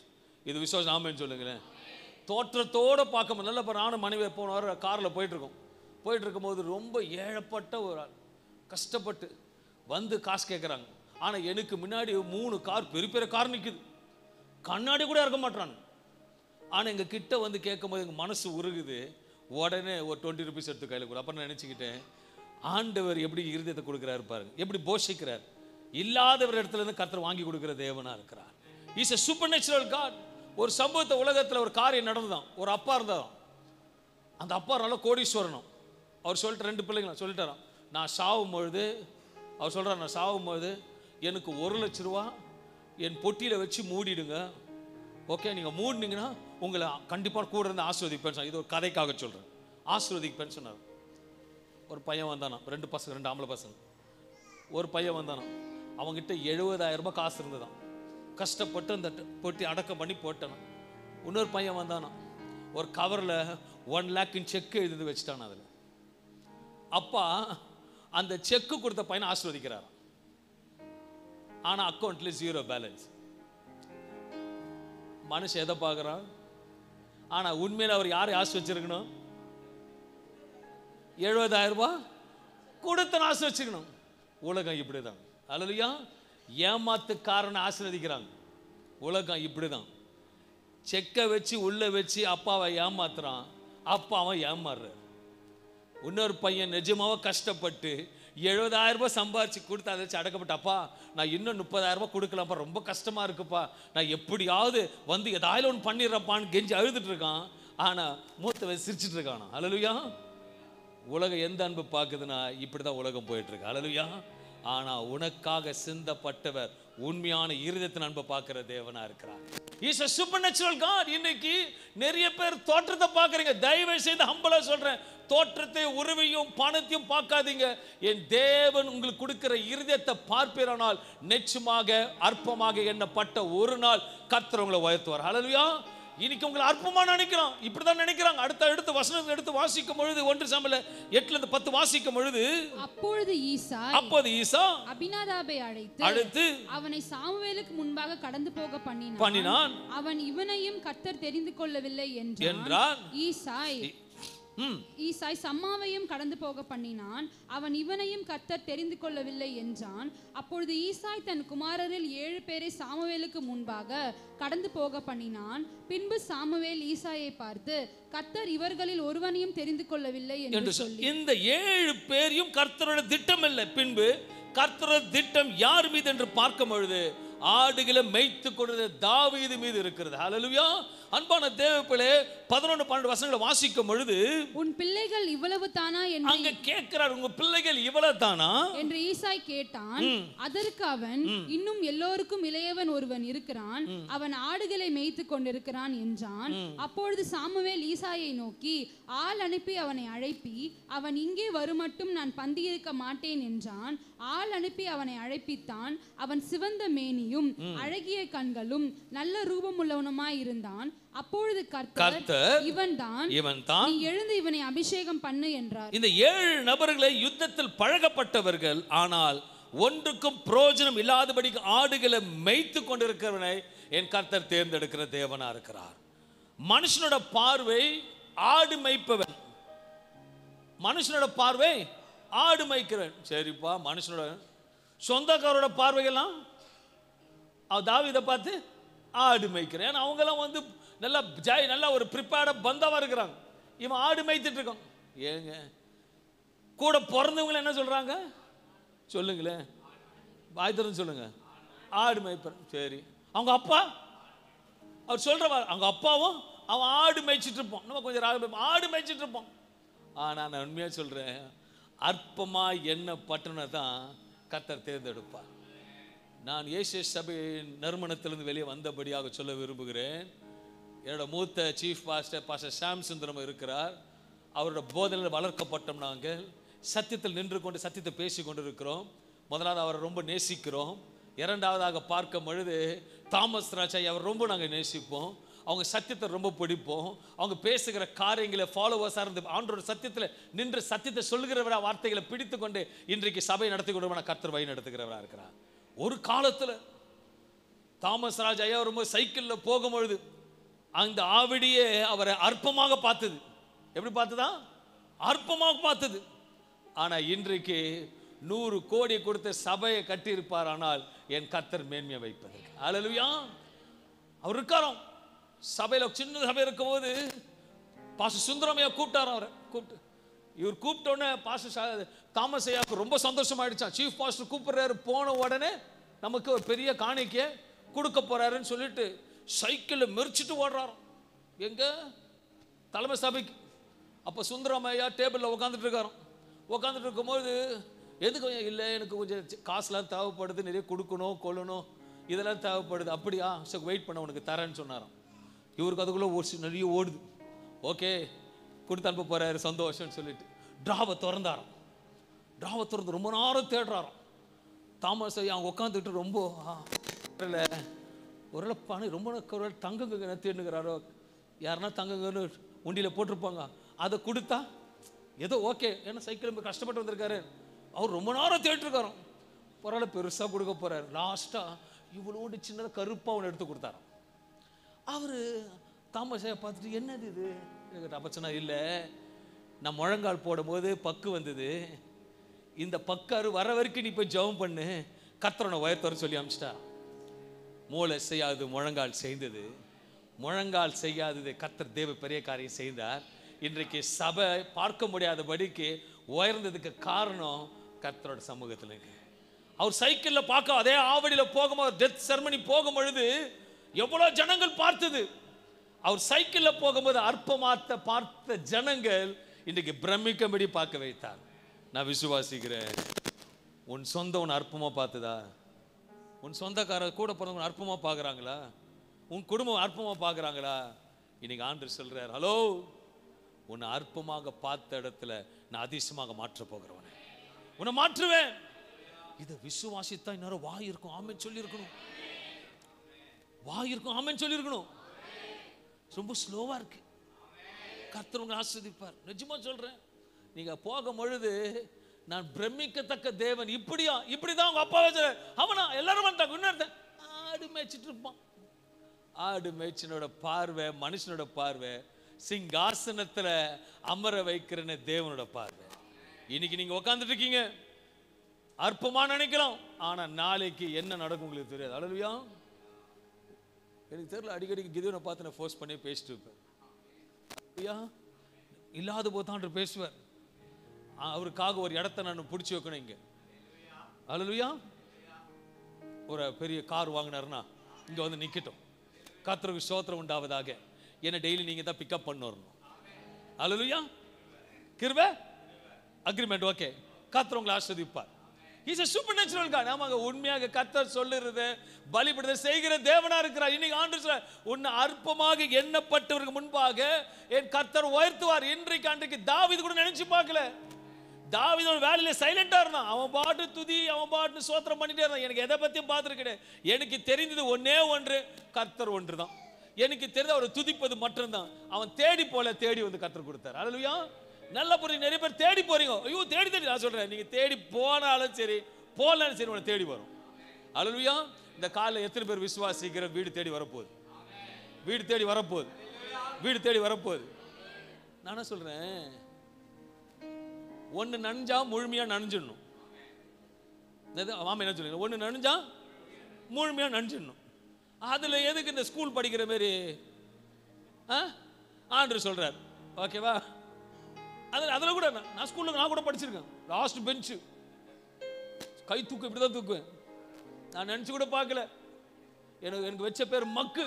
இது விசுவாசம். ஆமென் சொல்லுங்களேன். தோற்றத்தோட பார்க்க நல்ல. நானும் மனைவி போன வாரம் காரில் போயிட்டு இருக்கும்போது ரொம்ப ஏழப்பட்ட ஒரு ஆள், கஷ்டப்பட்டு வந்து காசு கேட்குறாங்க. ஆனால் எனக்கு முன்னாடி 3 கார், பெரிய பெரிய கார் நிற்குது, கண்ணாடி கூட இருக்க மாட்டான். ஆனால் எங்கள் கிட்ட வந்து கேட்கும்போது எங்கள் மனசு உருகுது. உடனே ஒரு 20 rupees எடுத்து கையில் கொடு. அப்புறம் நான் நினச்சிக்கிட்டேன், ஆண்டவர் எப்படி இருதயத்தை கொடுக்குறாரு பாருங்க, எப்படி போஷிக்கிறார். இல்லாதவர் இடத்துல இருந்து கர்த்தர் வாங்கி கொடுக்கிற தேவனா இருக்கிறார். Is a supernatural God. ஒரு சம்பவத்தை உலகத்தில் ஒரு காரியம் நடந்துதான். ஒரு அப்பா இருந்தாராம். அந்த அப்பா நல்ல கோடீஸ்வரனும். அவர் சொல்லிட்டு 2 பிள்ளைங்களும் சொல்லிட்டாராம், நான் சாவும் பொழுது, அவர் சொல்கிறார், நான் சாவும் பொழுது எனக்கு 1 லட்ச ரூபா என் பொட்டியில் வச்சு மூடிடுங்க. ஓகே, நீங்கள் மூடினீங்கன்னா உங்களை கண்டிப்பாக கூட இருந்து ஆசீர்வதிப்பேன்னு. இது ஒரு கதைக்காக சொல்கிறேன், ஆசீர்வதிப்பேன்னு சொன்னார். ஒரு பையன் வந்தானா, 2 பசங்க, 2 ஆம்பளை பசங்க. ஒரு பையன் வந்தானா, அவங்ககிட்ட 70,000 ரூபாய் காசு இருந்ததான். கஷ்டப்பட்டு அந்த பொட்டி அடக்கம் பண்ணி போட்டானா. இன்னொரு பையன் வந்தானா, ஒரு கவரில் 1 lakh செக் எழுதி வச்சுட்டான். அதில் அப்பா அந்த செக்கு கொடுத்த பையனை ஆசீர்வதிக்கிறார். ஆனால் அக்கௌண்ட்ல 0 பேலன்ஸ். மனுஷன் எதை பார்க்குறான்? ஆனால் உண்மையில் அவர் யாரை ஆசீர்வதிச்சிருக்கணும்? 70,000 ரூபாய் கொடுத்த ஆசீர்வதிச்சிருக்கணும். உலகம் இப்படிதான். அல்லேலூயா. ஏமாத்துக்காரனை ஆசீர்வதிக்கிறாங்க. உலகம் இப்படிதான். செக்கை வச்சு உள்ள வச்சு அப்பாவை ஏமாத்துறான், அப்பாவை ஏமாறுறார். இன்னொரு பையன் நிஜமாவ கஷ்டப்பட்டு 70,000 ரூபாய் சம்பாரிச்சு கொடுத்து அதை வச்சு அடக்கப்பட்ட, அப்பா நான் இன்னும் 30,000 ரூபாய் கொடுக்கலாம்ப்பா, ரொம்ப கஷ்டமா இருக்குப்பா, நான் எப்படியாவது வந்து ஏதாவது ஒன்று பண்ணிடுறப்பான்னு கெஞ்சி அழுதுட்டு இருக்கான். ஆனா மூத்தவன் சிரிச்சிட்டு இருக்கானா. அல்லேலூயா. உலகம் எந்த அன்பு பார்க்குதுன்னா இப்படிதான் உலகம் போயிட்டு இருக்கு. அல்லேலூயா. ஆனா உனக்காக சிந்தப்பட்டவர் உண்மையான இருதயத்தின் அன்பை பார்க்கிற தேவனா இருக்கிறார். Is a supernatural God. இன்னைக்கு நிறைய பேர் தோற்றத்தை பார்க்குறீங்க. தயவு செய்து ஹம்பலா சொல்றேன், தோற்றத்தை, உருவையும் பணத்தையும் பார்க்காதீங்க. என் தேவன் உங்களுக்கு கொடுக்கிற இருதயத்தை பார்ப்பீரானால் நிச்சயமாக அற்பமாக எண்ணப்பட்ட ஒரு நாள் கர்த்தர் உங்களை உயர்த்துவார். ஹல்லேலூயா. இன்னைக்கு உங்களை அற்பமா நினைக்கிறான், இப்படிதான் நினைக்கிறாங்க. அடுத்த வசனத்தை எடுத்து வாசிக்கும் பொழுது 1 சாமுவேல் 8-10 வாசிக்கும் பொழுது, அப்போது ஈசா அபினதாபை அழைத்து அவனை சாமுவேலுக்கு முன்பாக கடந்து போக பண்ணினான். அவன் இவனையும் கர்த்தர் தெரிந்து கொள்ளவில்லை என்றான். ஈசாய் சம்மாவையும் கடந்து போக பண்ணினான். அவன் இவனையும் கர்த்தர் தெரிந்து கொள்ளவில்லை என்றான். அப்பொழுது ஈசாய் தன் குமாரரில் 7 பேரை சாமுவேலுக்கு முன்பாக கடந்து போக பண்ணினான். பின்பு சாமுவேல் ஈசாயை பார்த்து, கர்த்தர் இவர்களில் ஒருவனையும் தெரிந்து கொள்ளவில்லை என்று சொல்லி, இந்த 7 பேரையும் கர்த்தரோட திட்டம் இல்லை. பின்பு கர்த்தரோட திட்டம் யார் மீது என்று பார்க்கும் பொழுது ஆடுகளை மேய்த்து கொண்டது தாவீது மீது இருக்கிறது. ஹல்லேலூயா. அன்பான தேவப்பிள்ளை 11-12 வசனங்களை வாசிக்கும் பொழுது, உன் பிள்ளைகள் இவ்வளவு தானா என்று அங்க கேட்கிறார். உங்க பிள்ளைகள் இவ்வளவு தானா என்று ஈசாய் கேட்டான். அதற்கு அவன், இன்னும் எல்லோருக்கும் இளையவன் ஒருவன் இருக்கிறான், அவன் ஆடுகளை மேய்த்து கொண்டிருக்கிறான் என்றான். அப்பொழுது சாமுவேல் ஈசாயை நோக்கி, ஆள் அனுப்பி அவனை அழைப்பி, அவன் இங்கே வருமட்டும் நான் பந்தியிருக்க மாட்டேன் என்றான். ஆள் அனுப்பி அவனை அழைப்பித்தான். அவன் சிவந்த மேனியும் அழகிய கண்களும் நல்ல ரூபமுள்ளவனுமாய் இருந்தான். அப்பொழுது கர்த்தர், இவன் தான் நீ எழுந்து இவனை அபிஷேகம் பண்ணு என்றார். இந்த 7 நபர்களை யுத்தத்தில் பழகப்பட்டவர்கள், ஆனால் ஒன்றுக்கும் பிரயோஜனம் இல்லாதபடி ஆடுகளை மேய்த்து கொண்டிருக்கிறவனை என் கர்த்தர் தேர்ந்தெடுக்கிற தேவனா இருக்கிறார். மனுஷனோட பார்வை ஆடு மேய்ப்பவன், மனுஷனோட பார்வை ஆடு மேய்க்கிறவன். சரிப்பா, மனுஷனோட சொந்தக்காரோட பார்வையெல்லாம் தாவீதை பார்த்து ஆடு மேய்க்கிறேன். ஏன்னா அவங்கெல்லாம் வந்து நல்லா ஒரு ப்ரிப்பேர்டா பந்தாவா இருக்கிறாங்க. இவன் ஆடு மேய்த்துட்டு இருக்கான். ஏங்க கூட பிறந்தவங்க என்ன சொல்றாங்க சொல்லுங்களேன், வாய்த்தரன்னு சொல்லுங்க, ஆடு மேய்ப்பேன். சரி, அவங்க அப்பா அவர் சொல்ற அவங்க அப்பாவும் அவன் ஆடு மேய்ச்சிட்டு இருப்பான். நம்ம கொஞ்சம் ஆடு மேய்ச்சிட்டு இருப்பான். ஆனா நான் உண்மையா சொல்றேன், அற்பமா என்ன பட்டணை தான் கர்த்தர் தேர்ந்தெடுப்பார். நான் இயேசு சபை நறுமணத்திலிருந்து வெளியே வந்தபடியாக சொல்ல விரும்புகிறேன். என்னோட மூத்த சீஃப் பாஸ்டர் சாம் சுந்தரம் இருக்கிறார். அவரோட போதனையில் வளர்க்கப்பட்டோம். நாங்கள் சத்தியத்தில் நின்று கொண்டு சத்தியத்தை பேசி கொண்டு இருக்கிறோம். முதலாவது அவரை ரொம்ப நேசிக்கிறோம். இரண்டாவதாக பார்க்கும் பொழுது தாமஸ் ராஜாய் அவர் ரொம்ப நாங்கள் நேசிப்போம். அவங்க சத்தியத்தை ரொம்ப பிடிப்போம். அவங்க பேசுகிற காரியங்களை ஃபாலோவர்ஸாக இருந்து ஆண்டோட சத்தியத்தில் நின்று சத்தியத்தை சொல்லுகிறவரா வார்த்தைகளை பிடித்து கொண்டு இன்றைக்கு சபை நடத்தி கொண்டு கர்த்தர் வழி நடத்துகிறவராக இருக்கிறார். ஒரு காலத்தில் தாமஸ் ராஜ் ஐயா ரொம்ப சைக்கிளில் போகும்பொழுது அந்த ஆவிடியே அவரை அற்பமாக பார்த்தது. எப்படி பார்த்ததா? அற்பமாக பார்த்தது. ஆனால் இன்றைக்கு 100 கோடி கொடுத்த சபையை கட்டியிருப்பார். ஆனால் என் கர்த்தர் மேன்மையை வைப்பதற்கு அல்லேலூயா அவர் இருக்காராம். சபையில் சின்ன சபை இருக்கும்போது பாஸ்டர் சுந்தரமையா கூப்பிட்டார். அவரை கூப்பிட்டு இவர் கூப்பிட்டோடனே பாஸ்டர் தாமஸ் ஐயாவுக்கு ரொம்ப சந்தோஷமாயிடுச்சான். சீஃப் பாஸ்டர் கூப்பிடுறாரு. போன உடனே நமக்கு ஒரு பெரிய காணிக்கை கொடுக்க போறாருன்னு சொல்லிட்டு சைக்கிளில் மெரிச்சிட்டு ஓடுறாராம். எங்க தலைமை சபைக்கு. அப்போ சுந்தரமையா டேபிளில் உட்காந்துட்டு இருக்காராம். உட்காந்துட்டு இருக்கும்போது எதுக்கு இல்லை, எனக்கு கொஞ்சம் காசுலாம் தேவைப்படுது, நிறைய கொடுக்கணும் கொள்ளணும், இதெல்லாம் தேவைப்படுது. அப்படியா, சரி வெயிட் பண்ண, உனக்கு தரேன்னு சொன்னாராம். இவருக்கு அதுக்குள்ளே நிறைய ஓடுது. ஓகே கொடுத்து அனுப்ப போறாரு, சந்தோஷம்னு சொல்லிட்டு டிராவை திறந்தாராம். டிராவை திறந்து ரொம்ப நேரம் தேடுறாராம். தாமஸ் அவங்க உட்காந்துட்டு ரொம்ப ஒரு பணி ரொம்ப தங்கங்க தேடுங்கிறாரோ, யாருன்னா தங்கங்கன்னு உண்டியில் போட்டிருப்பாங்க. அதை கொடுத்தா ஏதோ ஓகே, ஏன்னா சைக்கிள் கஷ்டப்பட்டு வந்திருக்காரு. அவர் ரொம்ப நேரம் தேடிருக்காராம். பரவாயில்ல பெருசாக கொடுக்க போறாரு. லாஸ்ட்டாக இவ்வளோடு சின்னதாக கருப்பாக ஒன்று எடுத்து கொடுத்தாராம். அவர் தாமஸையா பார்த்துட்டு என்னது இது அப்பச்சனா, இல்லை நான் முழங்கால் போடும்போது பக்கு வந்தது, இந்த பக்காரு வர வரைக்கும் நீ போய் ஜெபம் பண்ணு, கர்த்தரோட உயர்த்தவர் சொல்லி அனுப்பிச்சிட்டா. மூளை செய்யாது முழங்கால் செய்தது, முழங்கால் செய்யாதது கர்த்தர் தேவ பெரிய காரியம் செய்தார். இன்றைக்கு சபை பார்க்க முடியாதபடிக்கு உயர்ந்ததுக்கு காரணம் கர்த்தரோட சமூகத்தில் இருக்கு. அவர் சைக்கிளில் பார்க்க அதே ஆவடியில் போகும்போது டெத் செரமனி போகும் பொழுது எவ்வளோ ஜனங்கள் பார்த்தது. அவர் சைக்கிளில் போகும்போது அற்பமாத்த பார்த்த ஜனங்கள் இன்றைக்கு பிரமிக்கும்படி பார்க்க வைத்தார். நான் விசுவாசிக்கிறேன், உன் சொந்த உன் அற்பமாக பார்த்ததா? உன் சொந்தக்காரர் கூட பிறந்தவங்க அற்பமாக பார்க்குறாங்களா? உன் குடும்பம் அற்பமாக பார்க்குறாங்களா? இன்னைக்கு ஆண்டவர் சொல்றார், ஹலோ, உன்னை அற்பமாக பார்த்த இடத்துல நான் அதிசயமாக மாற்ற போகிறவனே, உன்னை மாற்றுவேன். இதை விசுவாசித்தான் இன்னொரு வாய் இருக்கும் ஆமென் சொல்லி இருக்கணும். வாய் இருக்கும் ஆமென் சொல்லி இருக்கணும். ரொம்ப ஸ்லோவா இருக்கு. கர்த்தர் உங்களை ஆசீர்வதிப்பார். நிஜமா சொல்றேன், நீங்க போகும் பொழுது நான் பிரமிக்கத்தக்க தேவன். இப்படியா? இப்படிதான் உங்க அப்பா வச்சு அவனா எல்லாரும் வந்துட்டாங்க. இன்னொருத்தன் ஆடு மேய்ச்சிட்டு இருப்பான். ஆடு மேய்ச்சினோட பார்வை மனுஷனோட பார்வை, சிங்காசனத்துல அமர வைக்கிறன்னு தேவனோட பார்வை. இன்னைக்கு நீங்க உட்காந்துட்டு இருக்கீங்க, அற்பமா நினைக்கலாம், ஆனா நாளைக்கு என்ன நடக்கும் உங்களுக்கு தெரியாது. அல்லேலூயா. எனக்கு தெரியல, அடிக்கடி கிதியோனை பார்த்து நான் ஃபோர்ஸ் பண்ணி பேசிட்டு இருப்பேன். ஐயா இல்லாத போதான் பேசுவார். அவருக்காக ஒரு இடத்த நான் பிடிச்சி வைக்கணும் இங்க. அல்லேலூயா. ஒரு பெரிய கார் வாங்கினாருன்னா இங்க வந்து நிக்கட்டும், கர்த்தருக்கு ஸ்தோத்திரம் உண்டாவதாக. என்ன டெய்லி நீங்க தான் பிக்கப் பண்ண வரணும். அல்லேலூயா. கிருபை அக்ரிமெண்ட் ஓகே. கர்த்தர் உங்களை ஆசீர்வதிப்பார். He's a supernatural God. நாமங்க உண்மையாக கர்த்தர் சொல்லுறது பலிபீடத்தை செய்கிற தேவனா இருக்கிறார். இன்னைக்கு ஆண்டவர் சொல்றார், உன்னை அற்பமாக எண்ணப்பட்டவருக்கு முன்பாக என் கர்த்தர் உயர்த்துவார். இன்றைக்கு அன்றைக்கு தாவீது கூட நினைச்சு பார்க்கல. தாவீதோட வேலையில சைலண்டா இருந்தான். அவன் பாட்டு துதி, அவன் பாட்டு சோத்திரம் பண்ணிட்டே இருந்தான். எனக்கு எதை பத்தியும் பார்த்துருக்கேன். எனக்கு தெரிந்தது ஒன்னே ஒன்று, கர்த்தர் ஒன்று தான். எனக்கு தெரிந்த அவர் துதிப்பது மட்டும்தான். அவன் தேடி போல, தேடி வந்து கர்த்தர் கொடுத்தார். அல்லேலூயா. நல்ல புரியுங்க. நிறைய பேர் தேடி போறீங்க. ஐயோ தேடி தேடி, நான் சொல்றேன், நீங்க தேடி போனாலும் சரி போனாலும் சரி உங்களை தேடி வரும். அல்லேலூயா. இந்த காலையில் எத்தனை பேர் விசுவாசிக்கிற வீடு தேடி வரப்போகுது, வீடு தேடி வரப்போகுது, வீடு தேடி வரப்போகுது. நான் சொல்றேன், ஒன்று நனைஞ்சா முழுமையா நனைஞ்சிடணும். மாமா என்ன சொல்லுங்க, ஒன்று நனைஞ்சா முழுமையாக நனைஞ்சிடணும். அதில் எதுக்கு இந்த ஸ்கூல் படிக்கிற மாதிரி ஆண்டவர் சொல்கிறார், ஓகேவா? அதில் கூட நான் ஸ்கூலில் நான் கூட படிச்சிருக்கேன். லாஸ்ட் பெஞ்சு, கை தூக்கு இப்படி தான் தூக்குவேன். நான் நினச்சி கூட பார்க்கல. எனக்கு வச்ச பேர் மக்கு.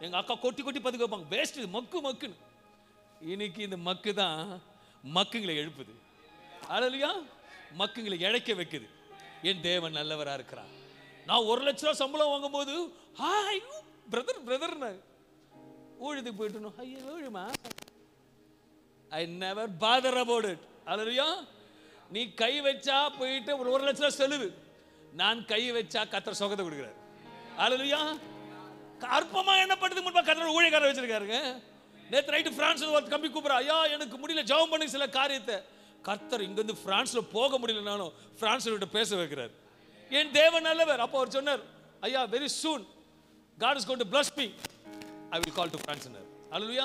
எங்கள் அக்கா கொட்டி கொட்டி பதுக்க வைப்பாங்க, வேஸ்ட் இது மக்கு மக்குன்னு. இன்னைக்கு இந்த மக்கு தான் மக்குங்களை எழுப்புது. அல்லேலூயா. மக்குங்களை இழைக்க வைக்குது. என் தேவன் நல்லவராக இருக்கிறார். நான் 1 லட்ச ரூபா சம்பளம் வாங்கும் போது ஹாய் பிரதர் பிரதர்னு ஊழியத்துக்கு போயிட்டு, ஐயோ ஊழியமா, I never bother about it. Hallelujah. நீ கை வச்சா போயிட்டு 1 லட்ச ரூபா செலவு, நான் கை வச்சா கர்த்தர் சுகத்தை கொடுக்குறாரு. அல்லேலூயா. அற்பமா என்னப்பட்டது முன்பா கர்த்தர் ஊழியக்காரர் வச்சிருக்காருங்க. நேற்று நைட்டு பிரான்ஸ் ஒரு கம்பி கூப்பிட்றா, ஐயா எனக்கு முடியல, ஜெபம் பண்ணி சில காரியத்தை. கர்த்தர் இங்கிருந்து பிரான்ஸ்ல போக முடியலனாலும் பிரான்ஸ்ல விட்டு பேச வைக்கிறார். என் தேவன் நல்லவர். அப்போ அவர் சொன்னார், ஐயா very soon God is going to bless me, I will call to France. அல்லேலூயா.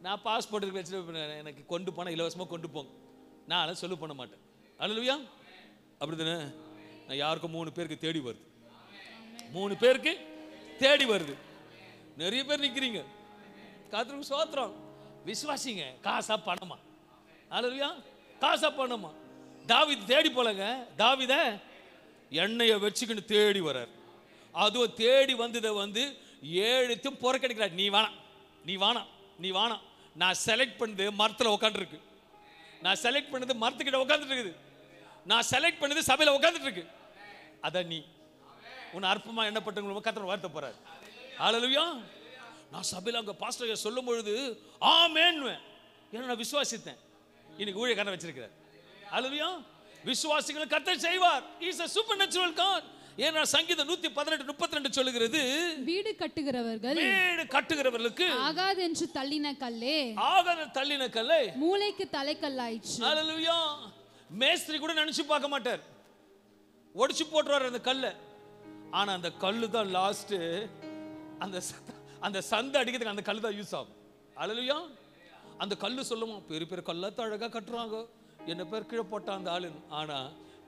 நான் பாஸ்போர்ட் வச்சு எனக்கு கொண்டு போனால் இலவசமாக கொண்டு போங்க, நான் அதை சொல்லு பண்ண மாட்டேன். அல்லேலூயா. அப்படி தானே? நான் யாருக்கும் 3 பேருக்கு தேடி வருது, 3 பேருக்கு தேடி வருது. நிறைய பேர் நிற்கிறீங்க. கர்த்தருக்கு ஸ்தோத்திரம். விசுவாசிங்க. காசா பணமா? அல்லேலூயா. காசா பணமா? தாவீது தேடி போலங்க. தாவீத எண்ணெயை வச்சுக்கின்னு தேடி வர்றார். அதுவும் தேடி வந்ததை 7 புறக்கணிக்கிறார். நீ வேணாம், நீ வேணாம், நீ வேணாம். நான் செலக்ட் பண்ணது மரத்தில் உட்காந்துருக்கு, நான் செலக்ட் பண்ணது மரத்துக்கிட்ட உட்காந்துட்டு இருக்குது, நான் செலக்ட் பண்ணது சபையில் உட்காந்துட்டு இருக்கு. அதான் நீ உன்னை அற்பமா எண்ணப்பட்டவங்க கர்த்தர் வார்த்தை போறாரு. அல்லேலூயா. நான் சபையில் அங்கே பாஸ்டர் சொல்லும் பொழுது ஆமென்னுவேன். ஏன்னா நான் விசுவாசித்தேன். இன்னைக்கு ஊழியக்காரன் வச்சிருக்கிறார். அல்லேலூயா. விசுவாசிகளை கர்த்தர் செய்வார். He is a supernatural God. ஏன்னா சங்கீதம் 118:32 சொல்லுகிறது, வீடு கட்டுகிறவர்களுக்கு ஆகாது என்று தள்ளின கல்லே, ஆகாது தள்ளின கல்லே மூளைக்கு தலைக்கல்லாயிற்று. அல்லேலூயா. மேஸ்திரி கூட நினைச்சு பார்க்க மாட்டார், ஒடிச்சு போட்டுருவார் அந்த கல்லை. ஆனா அந்த கல்லு தான் லாஸ்ட், அந்த சந்தை அடிக்கிறதுக்கு அந்த கல்லு தான் யூஸ் ஆகும். அல்லேலூயா. அந்த கல்லு சொல்லுமா, பெரிய பெரிய கல்லாத்த அழகா கட்டுறாங்க, என்ன பேர் கீழே போட்டான் அந்த ஆளுன்னு. ஆனா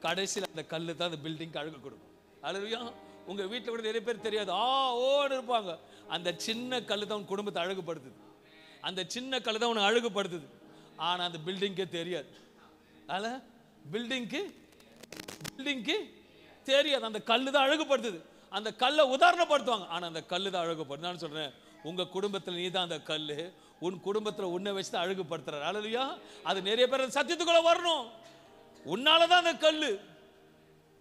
கடைசியில் அந்த கல்லு தான் அந்த பில்டிங்க்கு அழகு கொடுக்கும். அல்லேலூயா. உங்க வீட்டில் கூட நிறைய பேர் தெரியாது, ஓடு இருப்பாங்க. அந்த சின்ன கல்லு தான் உன் குடும்பத்தை அழகுபடுத்துது, அந்த சின்ன கல்லு தான் உனக்கு அழகுபடுத்துது. ஆனா அந்த பில்டிங்கே தெரியாது. அல்ல பில்டிங்க்கு தெரியாது, அந்த கல்லு தான் அழகுபடுத்துது. அந்த கல்லை உதாரணப்படுத்துவாங்க, ஆனா அந்த கல்லு தான் அழகுபடுத்து. நான் சொல்றேன், உங்க குடும்பத்தில் நீ தான் அந்த கல்லு, உன் குடும்பத்தில் உன்னை வச்சு தான் அழகுபடுத்துறாரு. அல்லேலூயா. அது நிறைய பேர் சத்தியத்துக்குள்ள வரணும். உன்னாலதான் அந்த கல்லு.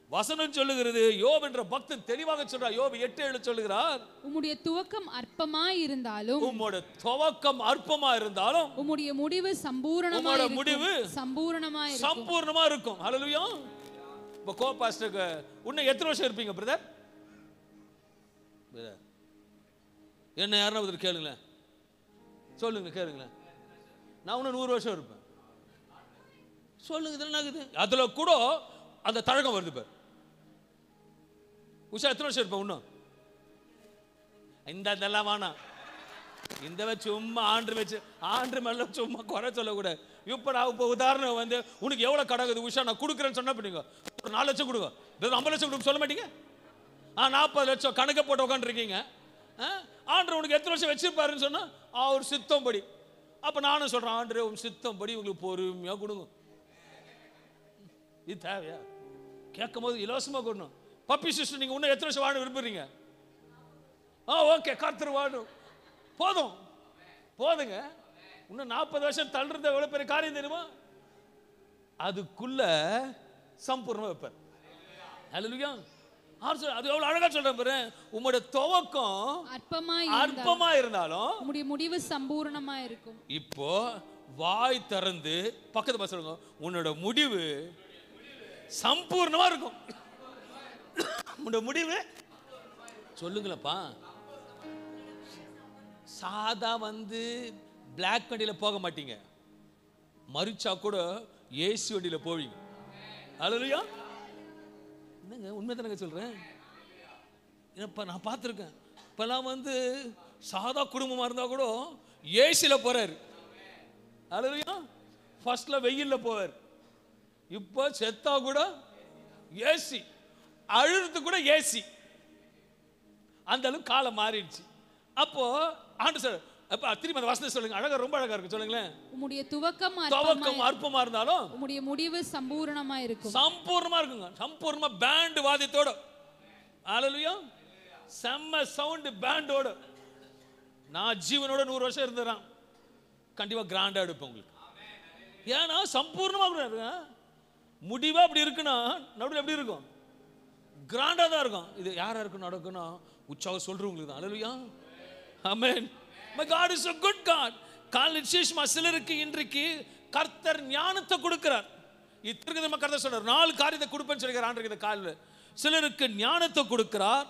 வசனம் சொல்லுகிறது, யோப் என்ற பக்தன் தெளிவாக சொல்றார். யோப் 8:7 சொல்லுகிறார், உம்முடைய துவக்கம் அற்பமாய் இருந்தாலும், உம்முடைய துவக்கம் அற்பமாய் இருந்தாலும் உம்முடைய முடிவு சம்பூரணமாய் இருக்கும், முடிவு சம்பூரணமாய் இருக்கும். அல்லேலூயா. இப்போ கோபாஸ்டருக்கு இன்னும் எத்தனை வருஷம் இருப்பீங்க பிரதர்? என்ன யாருன்னா கேளுங்களேன், சொல்லுங்க கேளுங்களேன். நான் இன்னும் 100 வருஷம் இருப்பேன். சொல்லுங்க. இதெல்லாம் அதுல கூட அந்த தழகம் வருது பார். உஷா எத்தனை வருஷம் இருப்பேன் இன்னும்? இதெல்லாம் வேணாம். இந்த சும்மா ஆண்டு மேல சும்மா குறை சொல்லக்கூடாது. இப்போ நான் இப்போ உதாரணம் உனக்கு எவ்வளோ கடகுது உஷா நான் கொடுக்குறேன்னு சொன்னா பண்ணீங்க, ஒரு 4 லட்சம் கொடுங்க, 50 லட்சம் கொடுக்க சொல்ல மாட்டீங்க? 40 லட்சம் கணக்கை போட்டு உட்காந்துருக்கீங்க. ஆண்டு உனக்கு எத்தனை வருஷம் வச்சிருப்பாருன்னு சொன்னா அவர் சித்தம் படி. அப்போ நானும் சொல்றேன், ஆண்டு உன் சித்தம் படி உங்களுக்கு பொறுமையாக கொடுங்க. இது தேவையா? கேட்கும் போது இலவசமாக கொடுக்கணும். பப்பி சிஸ்டர் நீங்கள் இன்னும் எத்தனை வருஷம் வாழ விரும்புறீங்க? ஓகே கர்த்தர் வாழும், போதுங்க. இன்னும் 40 வருஷம் தள்ளுறது எவ்வளோ பெரிய காரியம் தெரியுமா? அதுக்குள்ள சம்பூர்ணமாக வைப்பார். அல்லேலூயா. அது எவ்வளவு அழகா சொல்றேன் பாரு. உம்முடைய துவக்கம் அற்பமா இருந்தாலும் உம்முடைய முடிவு சம்பூரணமா இருக்கும். இப்போ வாய் திறந்து பக்கத்து சொல்லுங்க, உன்னோட முடிவு சம்பூர்ணமா இருக்கும். உன்னோட முடிவு சொல்லுங்களப்பா. சாதா பிளாக் வண்டியில போக மாட்டீங்க, மரிச்சா கூட ஏசி வண்டியில போவீங்க. அல்லேலூயா. என்னங்க உண்மைதானங்க சொல்றேன். நான் பார்த்துருக்கேன். இப்பெல்லாம் சாதா குடும்பமா இருந்தா கூட ஏசில போறாரு. அல்லேலூயா. ஃபர்ஸ்ட்ல வெயில்ல போவார், இப்போ செத்தா கூட ஏசி அழுறது கூட ஏசி, அந்த அளவுக்கு காலம் மாறிடுச்சு. அப்போ ஆண்டு சார் அப்ப திரும்ப அந்த வசனம் சொல்லுங்க, அழகா ரொம்ப அழகா இருக்கு, சொல்லுங்களேன். உம்முடைய துவக்கம் அற்பமா இருந்தாலும் உம்முடைய முடிவு சம்பூரணமா இருக்கும். சம்பூர்ணமா இருக்குங்க, சம்பூர்ணமா பேண்ட் வாதியத்தோட, ஹalleluya, செம்ம சவுண்ட் பேண்டோட. நான் ஜீவனோட 100 வருஷம் இருந்தேன், கண்டிப்பா கிராண்டா எடுப்பேன் உங்களுக்கு. ஏன்னா சம்பூர்ணமா இருக்கு, முடிவா அப்படி இருக்குன்னா நடுவில் எப்படி இருக்கும், கிராண்டா தான் இருக்கும். இது யாரா இருக்கும் நடக்குன்னா உற்சாகம் சொல்றவங்களுக்கு தான். ஹalleluya, ஆமென். My God is a good God. கால் விசேஷமா சிலருக்கு இன்றைக்கு கர்த்தர் ஞானத்தை கொடுக்கிறார். இத்திற்கு நம்ம கர்த்தர் சொல்றார் 4 காரியத்தை கொடுப்பேன்னு சொல்லிக்கிறார் ஆண்டவருக்கு. இந்த கால்ல சிலருக்கு ஞானத்தை கொடுக்கிறார்,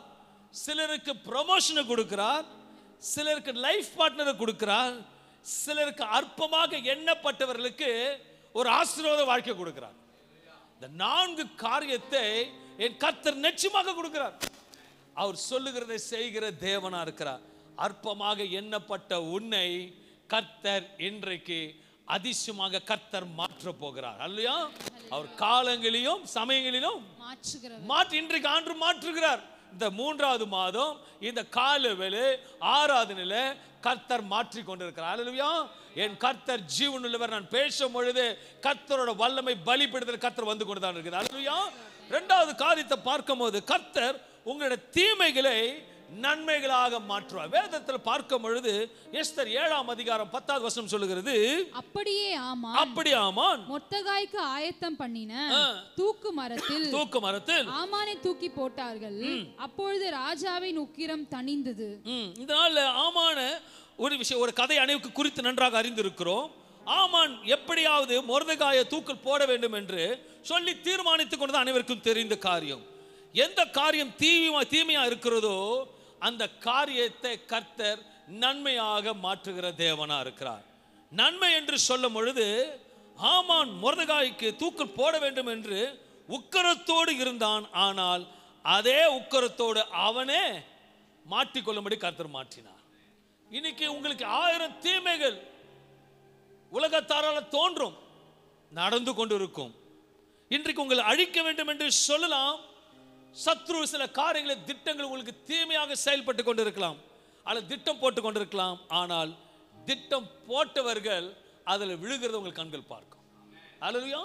சிலருக்கு ப்ரமோஷனை கொடுக்கிறார், சிலருக்கு லைஃப் பார்ட்னரை கொடுக்கிறார், சிலருக்கு அற்பமாக எண்ணப்பட்டவர்களுக்கு ஒரு ஆசீர்வாத வாழ்க்கை கொடுக்கிறார். இந்த 4 காரியத்தை என் கர்த்தர் நிச்சயமாக கொடுக்கிறார். அவர் சொல்லுகிறதை செய்கிற தேவனா இருக்கிறார். அற்பமாக எண்ணப்பட்ட உன்னை கர்த்தர் இன்றைக்கு அதிசயமாக கர்த்தர் மாற்ற போகிறார். அல்லையா, அவர் காலங்களிலும் சமயங்களிலும் மாற்றி இன்றைக்கு ஆண்டு மாற்றுகிறார். இந்த 3வது மாதம் இந்த காலவேளை ஆராதனையில கர்த்தர் மாற்றி கொண்டிருக்கிறார். அல்லேலூயா, என் கர்த்தர் ஜீவனுள்ளவர். நான் பேசும் பொழுது கர்த்தரோட வல்லமை பலிபீடத்தில் கர்த்தர் வந்து கொண்டு தான் இருக்கிறார். அல்லேலூயா. 2வது காரியத்தை பார்க்கும்போது கர்த்தர் உங்களுடைய தீமைகளை நன்மைகளாக மாற்றுவார். வேதத்தில் பார்க்கும் பொழுது எஸ்தர் 7ஆம் அதிகாரம் 10வது வசனம் சொல்லுகிறது, அப்படியே ஆமான் மொர்தெகாய்க்கு ஆயத்தம் பண்ணின தூக்கு மரத்தில் ஆமானை தூக்கி போட்டார்கள். அப்பொழுது ராஜாவின் உக்கிரம் தணிந்தது. இதனால ஆமான ஒரு விஷயம், ஒரு கதை அனைவருக்கு குறித்து நன்றாக அறிந்திருக்கிறோம். ஆமான் எப்படியாவது மொர்தெகாயை தூக்கில் போட வேண்டும் என்று சொல்லி தீர்மானித்துக் கொண்டது அனைவருக்கும் தெரிந்த காரியம். எந்த காரியம் தீமையா இருக்கிறதோ அந்த காரியத்தை கர்த்தர் நன்மையாக மாற்றுகிற தேவனா இருக்கிறார். நன்மை என்று சொல்லும் பொழுது ஆமான் மொர்தெகாய்க்கு தூக்கில் போட வேண்டும் என்று உக்கரத்தோடு இருந்தான். ஆனால் அதே உக்கரத்தோடு அவனே மாட்டிக்கொள்ளும்படி கர்த்தர் மாற்றினார். இன்னைக்கு உங்களுக்கு 1000 தீமைகள் உலகத்தாரால தோன்றும், நடந்து கொண்டிருக்கும். இன்றைக்கு உங்களை அழிக்க வேண்டும் என்று சொல்லலாம். சத்ரு சில காரியங்களை திட்டங்கள் உங்களுக்கு தீமையாக செயல்பட்டு கொண்டிருக்கலாம், அல்லது திட்டம் போட்டு கொண்டிருக்கலாம். ஆனால் திட்டம் போட்டவர்கள் அதில் விழுகிறது உங்கள் கண்கள் பார்க்கும். அல்லேலூயா.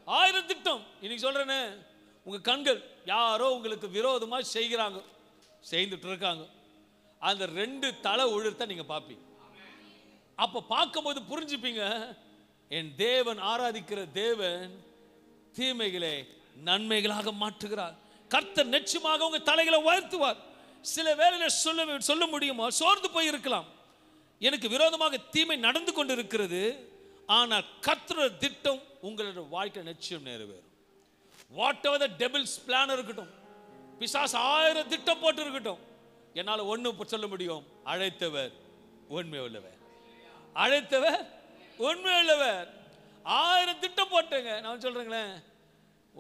1000 திட்டம் இன்னைக்கு சொல்றேன்னு உங்க கண்கள் யாரோ உங்களுக்கு விரோதமா செய்துட்டு இருக்காங்க, அந்த 2 தலை உழுத்த நீங்க பார்ப்பீங்க. அப்ப பார்க்கும்போது புரிஞ்சுப்பீங்க, என் தேவன் ஆராதிக்கிற தேவன் தீமைகளை நன்மைகளாக மாற்றுகிறார். கர்த்தர் நிச்சயமாக உங்க தலைகளை உயர்த்துவார். சில வேளையில சொல்ல முடியுமா, சோர்ந்து போய் இருக்கலாம், எனக்கு விரோதமாக தீமை நடந்து கொண்டு இருக்கிறது, ஆனால் கர்த்தரோட திட்டம் உங்களோட வாழ்க்கை நிச்சயம் நிறைவேறும். What ever the devil's plan இருக்கட்டும், பிசாசு 1000 திட்டம் போட்டு இருக்கட்டும், என்னால் ஒன்று சொல்ல முடியும், அழைத்தவர் உண்மை உள்ளவர். அழைத்தவர் உண்மை உள்ளவர். 1000 திட்டம் போட்டுங்க. நான் சொல்றேங்களேன்,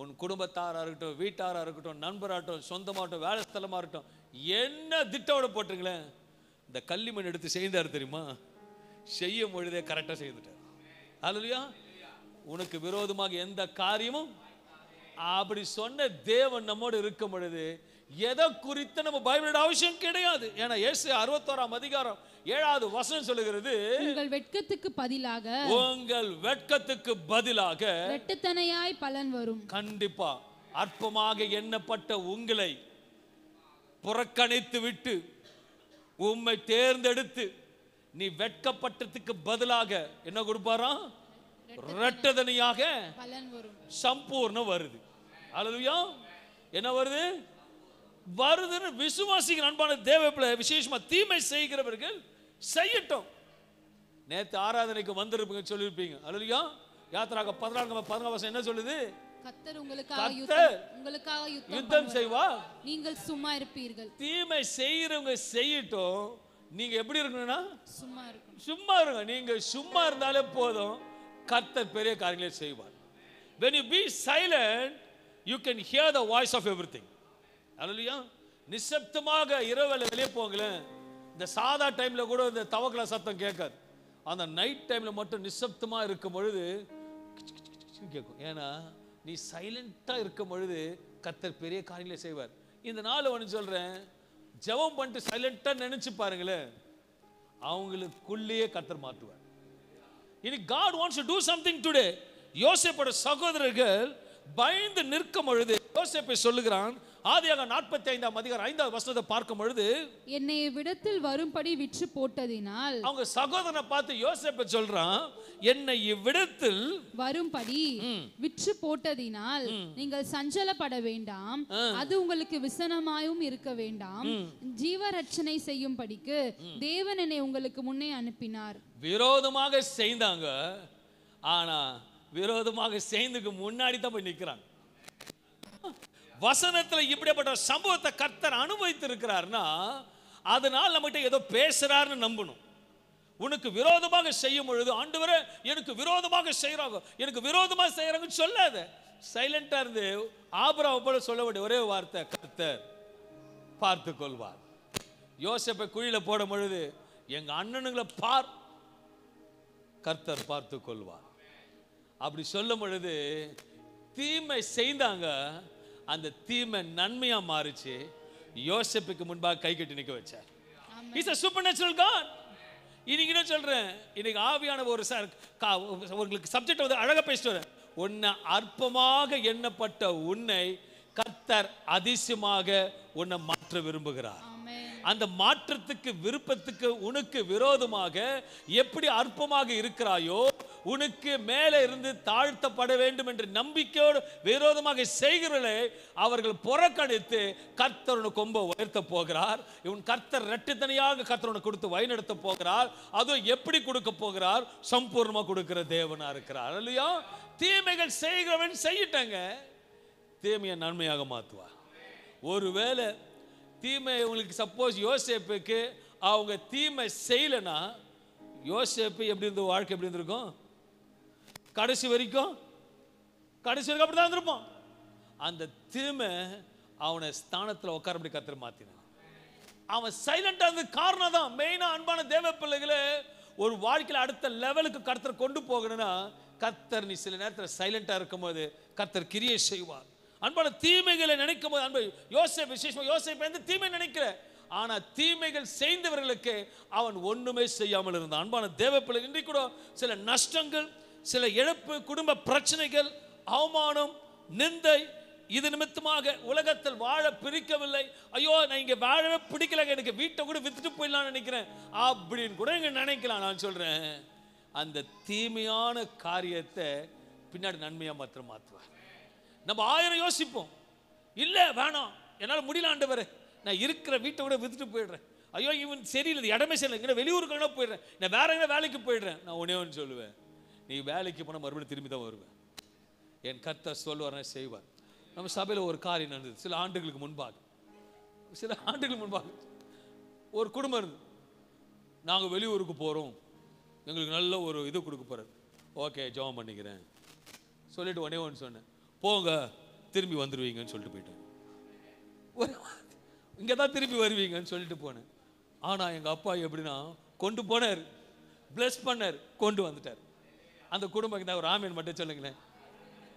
உன் குடும்பத்தாரா இருக்கட்டும், வீட்டாரா இருக்கட்டும், நண்பராகட்டும், சொந்தமாகட்டும், வேலை ஸ்தலமா இருக்கட்டும், என்ன திட்டோட போட்டுங்களேன். இந்த கல்லிமண் எடுத்து செய்தார் தெரியுமா, செய்யும் பொழுதே கரெக்டாக செய்துட்டார். அல்லேலூயா. உனக்கு விரோதமாக எந்த காரியமும் அப்படி சொன்ன தேவன் நம்மோடு இருக்கும் பொழுது எதை குறித்து நம்ம பயப்பட அவசியம் கிடையாது. ஏன்னா இயேசு 61ஆம் அதிகாரம் 7வது வசனம் சொல்லுகிறது, உங்கள் வெட்கத்துக்கு பதிலாக இரட்டத்தனையாய் பலன் வரும். கண்டிப்பா அற்பமாக எண்ணப்பட்ட உங்களை புறக்கணித்து விட்டு உம்மை தேர்ந்தெடுத்து நீ வெட்கப்பட்டதுக்கு பதிலாக என்ன கொடுப்பாராம், இரட்டத்தனையாக பலன் வரும். சம்பூர்ணம் வருது. அல்லேலூயா. என்ன வருது? வருதுன்னு விசுவாசிக்கிற அன்பான தேவப்பிள்ளை, விசேஷமா தீமை செய்கிறவர்கள் செய்யட்டும். நேத்து ஆராதனைக்கு வந்திருப்பீங்க, சொல்லியிருப்பீங்க. அல்லேலூயா. யாத்திராக 14 என்ன சொல்லுது? கர்த்தர் உங்களுக்காக யுத்தம் செய்வா, நீங்கள் சும்மா இருப்பீர்கள். தீமை செய்யறவங்க செய்யட்டும், நீங்க எப்படி இருக்கணும்னா சும்மா இருங்க. நீங்க சும்மா இருந்தாலே போதும், கர்த்தர் பெரிய காரியங்களை செய்வார். When you be silent, you can hear the voice of everything. அல்லேலூயா. நிசப்தமாக இரவுல வெளியே போங்களேன், இந்த சாதா டைம்ல கூட இந்த தவக்கல சத்தம் கேட்காது. அந்த நைட் டைம்ல மட்டும் நிசப்தமா இருக்கும் பொழுது கேட்கும். ஏன்னா நீ சைலண்டா இருக்கும் பொழுது கர்த்தர் பெரிய காரியங்களை செய்வார். இந்த நாள் ஒன்று சொல்றேன், ஜெபம் பண்ணிட்டு சைலண்டா நினைச்சு பாருங்களேன், அவங்களுக்குள்ளேயே கர்த்தர் மாற்றுவார். இனி God wants to do something today. யோசேப்போட சகோதரர்கள் பயந்து நிற்கும் பொழுது யோசேப்பை சொல்லுகிறான், ஆதியாகமம் 45ஆம் அதிகாரம் 5வது வசனத்தை பார்க்கும் பொழுது, என்னை இவ்விடத்தில் வரும்படி விற்று போட்டதினால், அவங்க சகோதரனை பார்த்து யோசேப்பை சொல்றான், என்னை இவ்விடத்தில் வரும்படி விற்று போட்டதினால் நீங்கள் சஞ்சலப்பட வேண்டாம், அது உங்களுக்கு விசனமாயும் இருக்க வேண்டாம், ஜீவரட்சணை செய்யும்படிக்கு தேவன் என்னை உங்களுக்கு முன்னே அனுப்பினார். விரோதமாக செய்தாங்க, ஆனா விரோதமாக செய்ததுக்கு முன்னாடி தான் போய் நிற்கிறாங்க. வசனத்துல இப்படிப்பட்ட சம்பவத்தை கர்த்தர் அனுபவித்திருக்கிறார்னா அதனால் நம்மகிட்ட ஏதோ பேசுறாருன்னு நம்பணும். உனக்கு விரோதமாக செய்யும் பொழுது, ஆண்டவரே எனக்கு விரோதமாக செய்யறாங்க, எனக்கு விரோதமாக செய்யறாங்கன்னு சொல்லாத. சைலண்டா இருந்து ஆபிரகாம் போல சொல்ல வேண்டிய ஒரே வார்த்தை, கர்த்தர் பார்த்து கொள்வார். யோசேப்பை குழியில போடும் பொழுது, எங்க அண்ணனுங்களை பார், கர்த்தர் பார்த்து கொள்வார் அப்படி சொல்லும் பொழுது தீமை செய்தாங்க, அந்த தீமை நன்மையா மாறிச்சு. யோசேப்புக்கு முன்பாக கை கட்டி நிக்க வச்சார். He's a supernatural God. இன்னைக்கு என்ன சொல்றேன், இன்னைக்கு ஆவியான ஒரு உங்களுக்கு சப்ஜெக்ட் வந்து அழகா பேசிட்டு வரேன். உன்னை அற்பமாக எண்ணப்பட்ட உன்னை கர்த்தர் அதிசயமாக உன்னை மாற்ற விரும்புகிறார். அந்த மாற்றத்துக்கு விருப்பத்துக்கு உனக்கு விரோதமாக எப்படி அற்பமாக இருக்கிறாயோ, உனக்கு மேலே இருந்து தாழ்த்தப்பட வேண்டும் என்று நம்பிக்கையோடு விரோதமாக செய்கிறவர்களை அவர்கள் புறக்கணித்து கர்த்தர் உனக்கு கொம்ப உயர்த்த போகிறார். இவன் கர்த்தர் இரட்டைத்தனையாக கர்த்தர் உனக்கு கொடுத்து வழிநடத்த போகிறார். அதுவும் எப்படி கொடுக்க போகிறார், சம்பூர்ணமா கொடுக்கிற தேவனா இருக்கிறார். இல்லையா? தீமைகள் செய்கிறவன் செய்யிட்டாங்க, தீமையை நன்மையாக மாற்றுவார். ஒருவேளை தீமை உங்களுக்கு சப்போஸ் யோசேப்புக்கு அவங்க தீமை செய்யலைன்னா, யோசேப்பு எப்படி இருந்த வாழ்க்கை எப்படி இருந்திருக்கும், கடைசி வரைக்கும் அப்படிதான் இருந்திருப்பான். அந்த தீமை அவனை ஸ்தானத்தில் உட்காரப்படி கர்த்தர் மாத்தினான். அவன் சைலண்டா இருந்த காரணம் தான் மெயினா. அன்பான தேவ பிள்ளைகளே, ஒரு வாழ்க்கையில் அடுத்த லெவலுக்கு கர்த்தர் கொண்டு போகணும்னா, கர்த்தர் நீ சில நேரத்தில் சைலண்டா இருக்கும் போது கர்த்தர் கிரியை செய்வார். அன்பான தீமைகளை நினைக்கும் போது, அன்பு யோசேப்பு விசேஷமா, யோசேப்பு எந்த தீமை நினைக்கிற, ஆனா தீமைகள் செய்தவர்களுக்கு அவன் ஒண்ணுமே செய்யாமல் இருந்தான். அன்பான தேவ பிள்ளைகள், இன்றைக்கு கூட சில நஷ்டங்கள், சில இழப்பு, குடும்ப பிரச்சனைகள், அவமானம், நிந்தை, இது நிமித்தமாக உலகத்தில் வாழ பிடிக்கவில்லை, ஐயோ நான் இங்க வாழவே பிடிக்கல, எனக்கு வீட்டை கூட வித்துட்டு போயிடலாம்னு நினைக்கிறேன் அப்படின்னு கூட இங்க நினைக்கலாம். நான் சொல்றேன், அந்த தீமையான காரியத்தை பின்னாடி நன்மையா மாத்திரம் மாற்றுவார். நம்ம 1000 யோசிப்போம், இல்ல வேணாம் என்னால் முடியல ஆண்டவரே, நான் இருக்கிற வீட்டை கூட வித்துட்டு போயிடுறேன், ஐயோ இவன் சரியில்லை, இடமே சரியில்லை, இங்கே வெளியூருக்கு போயிடுறேன், நான் வேற எங்கே வேலைக்கு போயிடுறேன். நான் ஒன்னே ஒன்று சொல்லுவேன், நீ வேலைக்கு போனால் மறுபடியும் திரும்பி தான் வருவேன். என் கர்த்தர் சொல்லுவார், செய்வார். நம்ம சபையில் ஒரு காரியம் நடந்தது சில ஆண்டுகளுக்கு முன்பாக. ஒரு குடும்பம் இருந்தது, நாங்கள் வெளியூருக்கு போகிறோம், எங்களுக்கு நல்ல ஒரு இது கொடுக்க போகிறது, ஓகே ஜெபம் பண்ணிக்கிறேன் சொல்லிட்டு உடனே ஒன்று சொன்னேன், போங்க திரும்பி வந்துடுவீங்கன்னு சொல்லிட்டு போயிட்டேன். இங்கே தான் திரும்பி வருவீங்கன்னு சொல்லிட்டு போனேன். ஆனால் எங்கள் அப்பா எப்படின்னா கொண்டு போனார், பிளஸ் பண்ணார், கொண்டு வந்துட்டார். அந்த குடும்பம் தான் ஒரு ஆமீன் மட்டும் சொல்லுங்களேன்.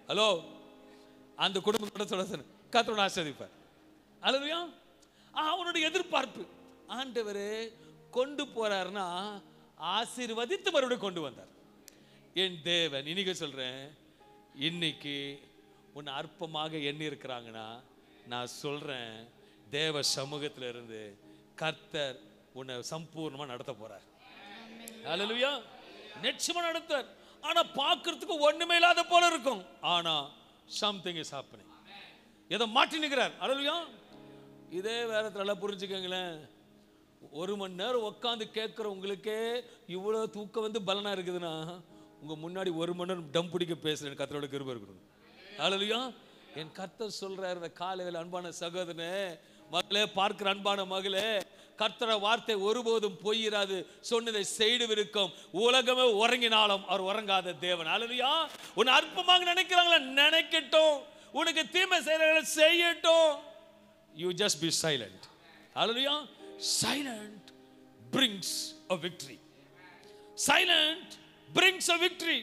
ஹலோ, அந்த குடும்பத்தோட சொல்ல சொன்ன கர்த்தர் ஆசீர்வதிப்பார். அல்லேலூயா. அவனுடைய எதிர்பார்ப்பு, ஆண்டவர் கொண்டு போறாருன்னா ஆசீர்வதித்து மறுபடியும் கொண்டு வந்தார். என் தேவன், இன்னைக்கு சொல்றேன், இன்னைக்கு உன்னை அற்பமாக எண்ணி இருக்கிறாங்கன்னா, நான் சொல்றேன், தேவ சமூகத்தில் இருந்து கர்த்தர் உன்னை சம்பூர்ணமா நடத்த போறார். அல்லேலூயா. நிச்சயமா நடத்துவார். ஆனா பார்க்கிறதுக்கு ஒண்ணுமே இல்லாத போல இருக்கும், ஆனா something is happening. ஏதோ மாட்டி நிற்கிறார். அல்லேலூயா. இதே வேறத்துல புரிஞ்சுக்கங்களேன், 1 மணி நேரம் உட்காந்து கேட்கிற உங்களுக்கே இவ்வளவு தூக்கம் வந்து பலனா இருக்குதுன்னா, உங்க முன்னாடி 1 மணி நேரம் டம் பிடிக்க பேசுறேன், கர்த்தரோட கிருபை இருக்கணும். அல்லேலூயா. என் கர்த்தர் சொல்றாரு இந்த காலையில், அன்பான சகோதரனே, மகளே, பார்க்கிற அன்பான மகளே, கர்த்தர வார்த்தை ஒருபோதும் பொய்யிராது, சொன்னதை செய்துவிருக்கும். உலகமே உறங்கினாலும் அவர் உறங்காத தேவன். அல்லேலூயா. உன்னை அற்பமாக நினைக்கிறாங்களா, நினைக்கட்டும். உனக்கு தீமை செய்யறவங்களை செய்யட்டும். You just be silent. Hallelujah. Silent brings a victory. Silent brings a victory.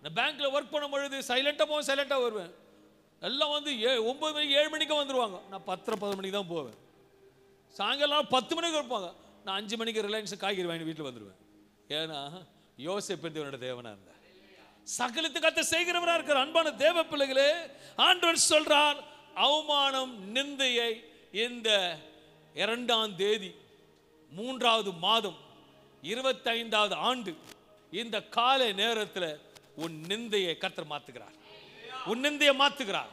நான் பேங்க்ல ஒர்க் பண்ணும் பொழுது சைலண்டா போவேன், சைலண்டா வருவேன். எல்லாம் வந்து 9 மணிக்கு 7 மணிக்கு வந்துருவாங்க. நான் 10:30 மணிக்கு தான் போவேன். சாயங்காலம் 10 மணிக்கு இருப்பாங்க. நான் 5 மணிக்கு ரிலையன்ஸ் காய்கறி வாங்கி வீட்டில் வந்துடுவேன். ஏன்னா யோசேப்பு தேவனோட தேவனா இருந்தார். சகலத்துக்கு கர்த்தர் செய்கிறவரா இருக்கிற அன்பான தேவ பிள்ளைகளே, ஆண்டவர் சொல்றார், அவமானம் நிந்தையை இந்த 2ஆம் தேதி 3வது மாதம் 25வது ஆண்டு இந்த காலை நேரத்தில் உன் நிந்தையை கர்த்தர் மாத்துகிறார். உன் நிந்தையை மாத்துகிறார்.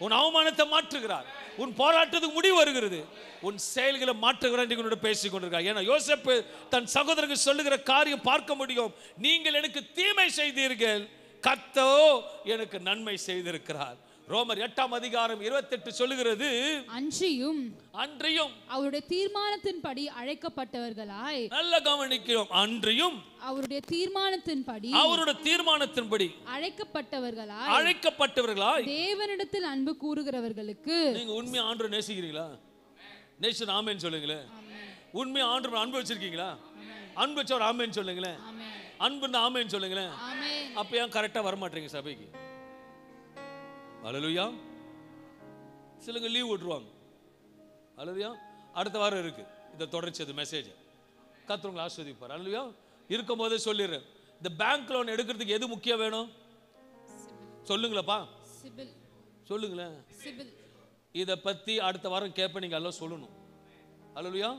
உன் அவமானத்தை மாற்றுகிறார். உன் போராட்டத்துக்கு முடிவு வருகிறது. உன் செயல்களை மாற்றுகிறார் பேசிக் கொண்டிருக்கார். ஏன்னா யோசேப்பு தன் சகோதரருக்கு சொல்லுகிற காரியம் பார்க்க முடியும். நீங்கள் எனக்கு தீமை செய்தீர்கள், கர்த்தரோ எனக்கு நன்மை செய்திருக்கிறார். ரோமர் 8ஆம் அதிகாரம் 28 சொல்லுகிறது, அன்றியும் அவருடைய தீர்மானத்தின்படி அழைக்கப்பட்டவர்களாய். நல்ல கவனிக்கிறோம். அன்றியும் அவருடைய தீர்மானத்தின்படி அழைக்கப்பட்டவர்களாய் தேவனிடத்தில் அன்பு கூறுகிறவர்களுக்கு. நீங்க உண்மையா ஆண்டவரை நேசிக்கிறீங்களா? நேசன் ஆமென் சொல்லுங்களேன். உண்மையா ஆண்டவரை அன்பு வச்சிருக்கீங்களா? அன்பு வச்சவர் ஆமென் சொல்லுங்களேன். அன்புன்னு ஆமென் சொல்லுங்களேன். அப்ப ஏன் கரெக்டா வர மாட்டீங்க சபைக்கு? அல்லேலூயா. சிலங்க லீவ் விட்டுருவாங்க. அல்லேலூயா. அடுத்த வாரம் இருக்கு இதை தொடர்ச்சி, அது மெசேஜ் கர்த்தர் உங்களை ஆசீர்வதிப்பார். அல்லேலூயா. இருக்கும் போதே சொல்லிடுறேன், இந்த பேங்க் லோன் எடுக்கிறதுக்கு எது முக்கியம் வேணும் சொல்லுங்களப்பா, சொல்லுங்களேன். இதை பத்தி அடுத்த வாரம் கேட்ப நீங்க எல்லாம் சொல்லணும். அல்லேலூயா.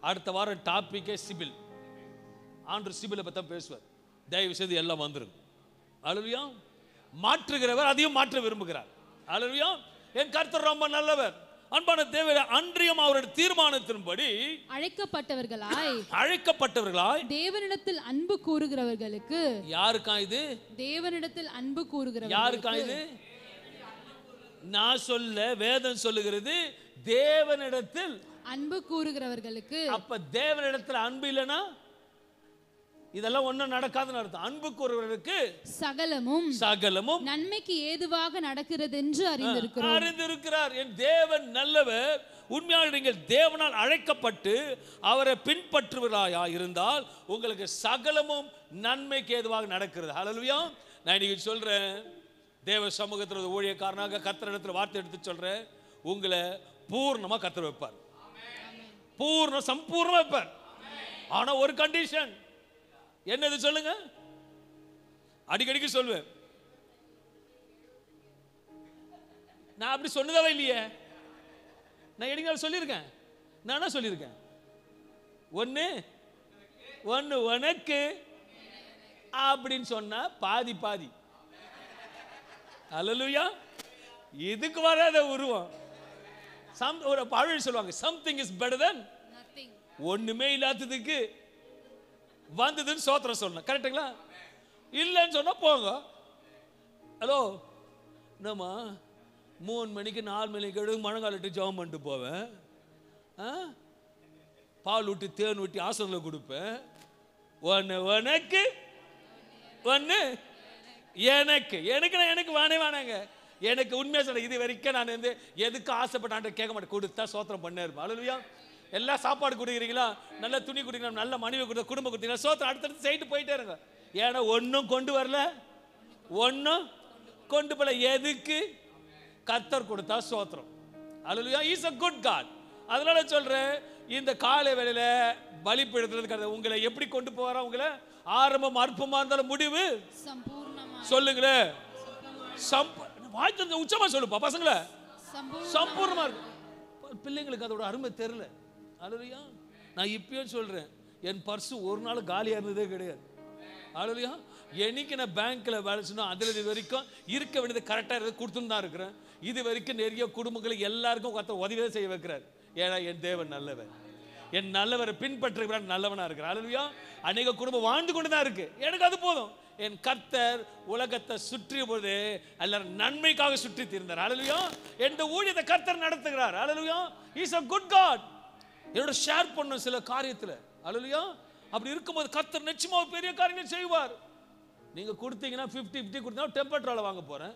அடுத்த வாரம் டாபிக்கே சிபில். ஆண்டவர் சிபிலை பத்தி பேசுவார். தயவு செய்து எல்லாம் வந்துருங்க. அல்லேலூயா. மாற்றுகிறவர் அதையும் மாற்ற விரும்புகிறார். அல்லேலூயா. என் கர்த்தர் ரொம்ப நல்லவர். அன்பான தேவனே, அன்றியும் அவருடைய தீர்மானத்தின்படி அழைக்கப்பட்டவர்களாய் தேவனிடத்தில் அன்பு கூறுகிறவர்களுக்கு. யாருக்கா இது? தேவனிடத்தில் அன்பு கூறுகிறவர். யாருக்கா இது? நான் சொல்ல, வேதம் சொல்லுகிறது தேவனிடத்தில் அன்பு கூறுகிறவர்களுக்கு. அப்ப தேவனிடத்தில் அன்பு இல்லைன்னா இதெல்லாம் ஒன்றும் நடக்காதுன்னு அர்த்தம். அன்பு கூறுவதற்கு சகலமும் நன்மைக்கு ஏதுவாக நடக்கிறது என்று அறிந்திருக்கிறார். என் தேவன் நல்லவர். உண்மையாக நீங்கள் தேவனால் அழைக்கப்பட்டு அவரை பின்பற்றுவராயா இருந்தால் உங்களுக்கு சகலமும் நன்மைக்கு ஏதுவாக நடக்கிறது. ஹல்லேலூயா. நான் இன்னைக்கு சொல்றேன், தேவ சமூகத்தில் ஊழியக்காரனாக கர்த்தரிடத்தில் வார்த்தை எடுத்து சொல்றேன், உங்களை பூர்ணமா கர்த்தர் வைப்பார். சம்பூர்ணமா வைப்பார். ஆனா ஒரு கண்டிஷன் என்னது சொல்லுங்க? அடிக்கடிக்கு சொல்லுவேன். நான் அப்படி சொன்னதாவே இல்லையே. நான் எடிங்க சொல்லியிருக்கேன். நான் சொல்லியிருக்கேன், ஒன்னு உனக்கு அப்படின்னு சொன்னா பாதி பாதி. அல்லேலூயா. இதுக்கு வராத உருவம். ஒரு பழமொழி சொல்லுவாங்க, something is better then nothing. ஒண்ணுமே இல்லாததுக்கு வந்ததுன்னு சோத்திரம் சொல்லணும். கரெக்டுங்களா? இல்லைன்னு சொன்னா போங்க. ஹலோ, நம்ம 3 மணிக்கு 4 மணிக்கு மழங்காலிட்டு ஜெபம் பண்ணிட்டு போவேன். பால் ஊட்டி தேன் ஊட்டி ஆசனில் கொடுப்பேன். உனக்கு ஒன்று எனக்கு வேணாங்க. எனக்கு உண்மையாக சொல்ல, இது வரைக்கும் நான் வந்து எதுக்கு ஆசைப்பட்டான் கேட்க மாட்டேன். கொடுத்தா சோத்திரம் பண்ண இருப்பேன். அல்லேலூயா. எல்லாம் சாப்பாடு கொடுக்குறீங்களா, நல்ல துணி கொடுக்குறீங்களா, நல்ல மனைவி கொடுத்த குடும்பம் கொடுத்தீங்களா, சோத்திரம் அடுத்தடுத்து செய்து போயிட்டே இருங்க. ஏன்னா ஒன்றும் கொண்டு வரல, ஒன்றும் கொண்டு போல. எதுக்கு? கர்த்தர் கொடுத்தா சோத்திரம். Hallelujah. Is a good God. அதனால சொல்றேன், இந்த காலை வேளையில பலிபீடத்துல உங்களை எப்படி கொண்டு போறா? உங்களை ஆரம்பம் அற்பமா இருந்தாலும் முடிவு சொல்லுங்களேன். வாய்த்து உச்சமா சொல்லுப்பா பசங்கள. சம்பூர்ணமா இருக்கு. பிள்ளைங்களுக்கு அதோட அருமை தெரியல. அல்லேலூயா. நான் இப்பயும் சொல்றேன், என் பர்சு ஒரு நாள் காலியா இருந்ததே கிடையாது. அல்லேலூயா. என்னைக்கு நான் பேங்க்ல வேலை சொன்னோம் அதுல இது வரைக்கும் இருக்க வேண்டியது கரெக்டா கொடுத்துன்னு தான் இருக்கிறேன். இது வரைக்கும் நிறைய குடும்பங்களுக்கு எல்லாருக்கும் கர்த்தர் உதவியே செய்ய வைக்கிறார். ஏன்னா என் தேவன் நல்லவன். என் நல்லவரை பின்பற்றுகிறார், நல்லவனா இருக்கிறார். அல்லேலூயா. அநேக குடும்பம் வாழ்ந்து கொண்டு தான் இருக்கு. எனக்கு அது போதும். என் கர்த்தர் உலகத்தை சுற்றிய போது எல்லாரும் நன்மைக்காக சுற்றி தீர்ந்தார். அல்லேலூயா. எந்த ஊழியத்தை கர்த்தர் நடத்துகிறார். Hallelujah. Is a good God. என்னோட ஷேர் பண்ண சில காரியத்துல. அல்லேலூயா. அப்படி இருக்கும்போது கர்த்தர் நிச்சயமா ஒரு பெரிய காரியங்கள் செய்வார். நீங்க கொடுத்தீங்கன்னா 50-50 கொடுத்தா டெம்பரேச்சர்ல வாங்க போறேன்,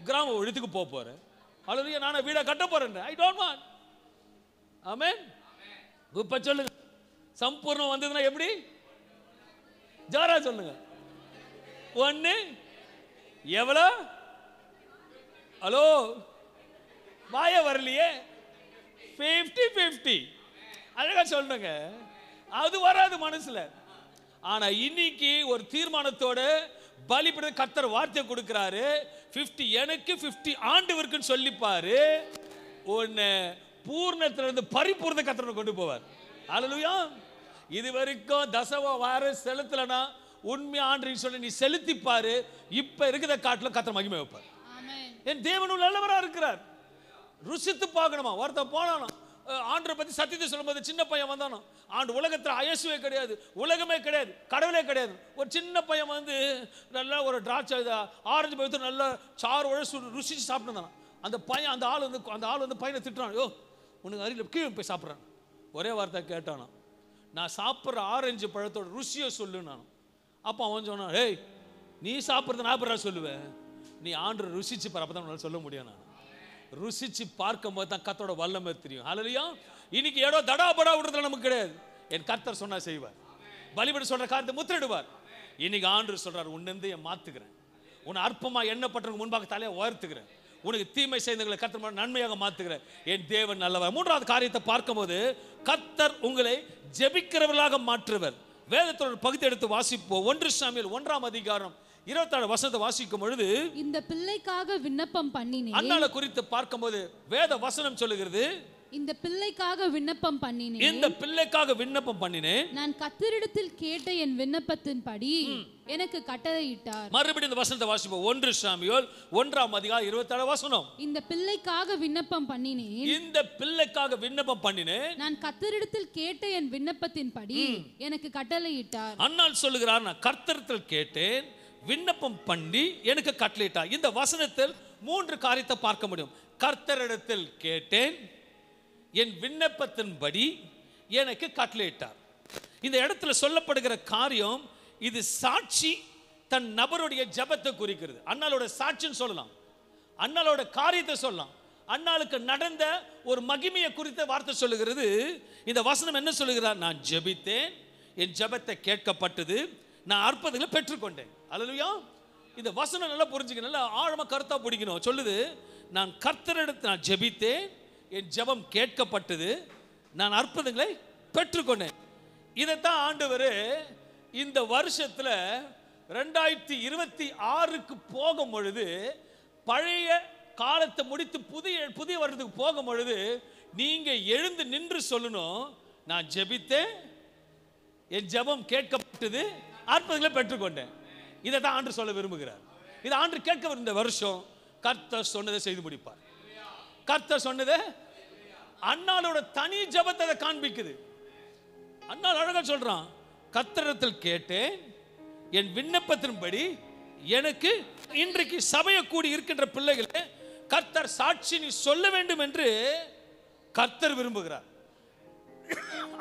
கிராம ஒழித்துக்கு போக போறேன். அல்லேலூயா. நானே வீட கட்ட போறேன். I don't want. ஆமென். இப்ப சொல்லுங்க, சம்பூர்ணம் வந்ததுன்னா எப்படி? ஜோரா சொல்லுங்க. ஒன்னு எவ்வளோ? ஹலோ, வாய வரலையே. 50-50 அழகா சொல்லுங்க. அது வராது மனசுல. ஆனா இன்னைக்கு ஒரு தீர்மானத்தோட பலிபீட கர்த்தர் வார்த்தை கொடுக்கிறாரு. 50 எனக்கு, 50 ஆண்டவருக்குன்னு சொல்லிப்பாரு. உன்னை பூர்ணத்திலிருந்து பரிபூர்ண கர்த்தர் கொண்டு போவார். ஹல்லேலூயா. இது வரைக்கும் தசம வாரம் செலுத்தலனா உண்மை ஆண்டவருக்கு சொல்லி நீ செலுத்திப்பாரு. இப்ப இருக்கிற காட்டிலும் கர்த்தர் மகிமை வைப்பார். என் தேவனும் நல்லவரா இருக்கிறார். ருசித்து பார்க்கணுமா? ஒருத்தன் போனானா ஆண்டரை பத்தி சத்தியத்தை சொல்லும்போது சின்ன பையன் வந்தானோ, ஆண்டு உலகத்தில் இயேசுவே கிடையாது, உலகமே கிடையாது, கடவுளே கிடையாது. ஒரு சின்ன பையன் வந்து நல்லா ஒரு திராட்சை ஆரஞ்சு பழத்தை நல்லா சாறு உழசு ருசிச்சு சாப்பிட்டுருந்தான். அந்த பையன் அந்த ஆள் வந்து பையனை திட்டுறான். யோ உனக்கு அருகில் கீழே போய் சாப்பிட்றான். ஒரே வார்த்தை கேட்டானா, நான் சாப்பிட்ற ஆரஞ்சு பழத்தோட ருசியை சொல்லு நான். அப்போ அவன் சொன்னான், ஏய் நீ சாப்பிட்றத நான் அப்புறம் சொல்லுவேன், நீ ஆண்டரை ருசிச்சு பாரு, அப்போ தான் சொல்ல முடியும். நான் ருசிச்சு பார்க்கும் போது தான் கர்த்தரோட வல்லமை தெரியும். ஹல்லேலூயா. இன்னைக்கு ஏதோ தடாபடா விடுறதுல நமக்கு கிடையாது. என் கர்த்தர் சொன்னா செய்வார். பலிபீட சொல்ற காரியத்தை முத்திரிடுவார். இன்னைக்கு ஆண்டவர் சொல்றாரு, உன்னை மாத்துக்கிறேன், உன்னை அற்பமா எண்ணப்பட்டவங்க முன்பாக தலையை உயர்த்துக்கிறேன், உனக்கு தீமை செய்தவங்களை கர்த்தர் நன்மையாக மாத்துகிறேன். என் தேவன் நல்லவர். மூன்றாவது காரியத்தை பார்க்கும்போது கர்த்தர் உங்களை ஜெபிக்கிறவர்களாக மாற்றுவர். வேதத்தோட பகுதி எடுத்து வாசிப்போம். 1 சாமுவேல் 1ஆம் அதிகாரம் 27 வசனத்தை வாசிக்கும் பொழுது, இந்த பிள்ளைக்காக விண்ணப்பம் பண்ணினேன். அன்னாளை குறித்து பார்க்கும்போது வேத வசனம் சொல்லுகிறது, இந்த பிள்ளைக்காக விண்ணப்பம் பண்ணினேன், இந்த பிள்ளைக்காக விண்ணப்பம் பண்ணினேன், நான் கர்த்தரிடத்தில் கேட்ட என் விண்ணப்பத்தின்படி எனக்கு கட்டளையிட்டார். மறுபடியும் இந்த வசனத்தை வாசிப்போம். 1 சாமுவேல் 1ஆம் அதிகாரம் 27 வசனம். இந்த பிள்ளைக்காக விண்ணப்பம் பண்ணினேன், இந்த பிள்ளைக்காக விண்ணப்பம் பண்ணினேன், நான் கர்த்தரிடத்தில் கேட்ட என் விண்ணப்பத்தின்படி எனக்கு கட்டளையிட்டார். அன்னாள் சொல்லுகிறார், நான் கர்த்தரிடத்தில் கேட்டேன், விண்ணப்பம் பண்ணி எனக்கு கட்டளையிட்டார். இந்த வசனத்தில் 3 காரியத்தை பார்க்க முடியும். கர்த்தரிடத்தில் கேட்டேன், என் விண்ணப்பத்தின்படி எனக்கு கட்டளையிட்டார். இந்த இடத்துல சொல்லப்படுகிற காரியம், இது சாட்சி தன் நபருடைய ஜெபத்தை குறிக்கிறது. அன்னாளோட சாட்சின்னு சொல்லலாம், அன்னாளோட காரியத்தை சொல்லலாம், அன்னாளுக்கு நடந்த ஒரு மகிமையை குறித்த வார்த்தை சொல்லுகிறது. இந்த வசனம் என்ன சொல்லுகிறார்? நான் ஜெபித்தேன், என் ஜெபத்தை கேட்கப்பட்டது, நான் அற்புதங்களை பெற்றுக்கொண்டேன். அல்லேலூயா. இந்த வசனம் நல்லா புரிஞ்சுக்க, நல்லா ஆழமா கருத்தா பிடிக்கணும். சொல்லுது, நான் கர்த்தரிடத்தில் நான் ஜெபித்தேன், என் ஜெபம் கேட்கப்பட்டது, நான் அற்புதங்களை பெற்றுக்கொண்டேன். இதைத்தான் ஆண்டவர் இந்த வருஷத்துல 2026க்கு போகும் பொழுது, பழைய காலத்தை முடித்து புதிய வருடத்துக்கு போகும் பொழுது நீங்க எழுந்து நின்று சொல்லணும், நான் ஜெபித்தேன், என் ஜெபம் கேட்கப்பட்டது, அற்புதங்களை பெற்றுக்கொண்டேன். இதை தான் ஆண்டு சொல்ல விரும்புகிறார். இதை ஆண்டு கேட்க இந்த வருஷம் கர்த்தர் சொன்னதை செய்து முடிப்பார். கர்த்தர் சொன்னதை அன்னாளோட தனி ஜெபத்தை காண்பிக்குது. அன்னாள் அழகா சொல்றான், கர்த்தரிடத்தில் கேட்டேன், என் விண்ணப்பத்தின்படி எனக்கு இன்றைக்கு சபையை கூடி இருக்கின்ற பிள்ளைகளே, கர்த்தர் சாட்சி நீ சொல்ல வேண்டும் என்று கர்த்தர் விரும்புகிறார்.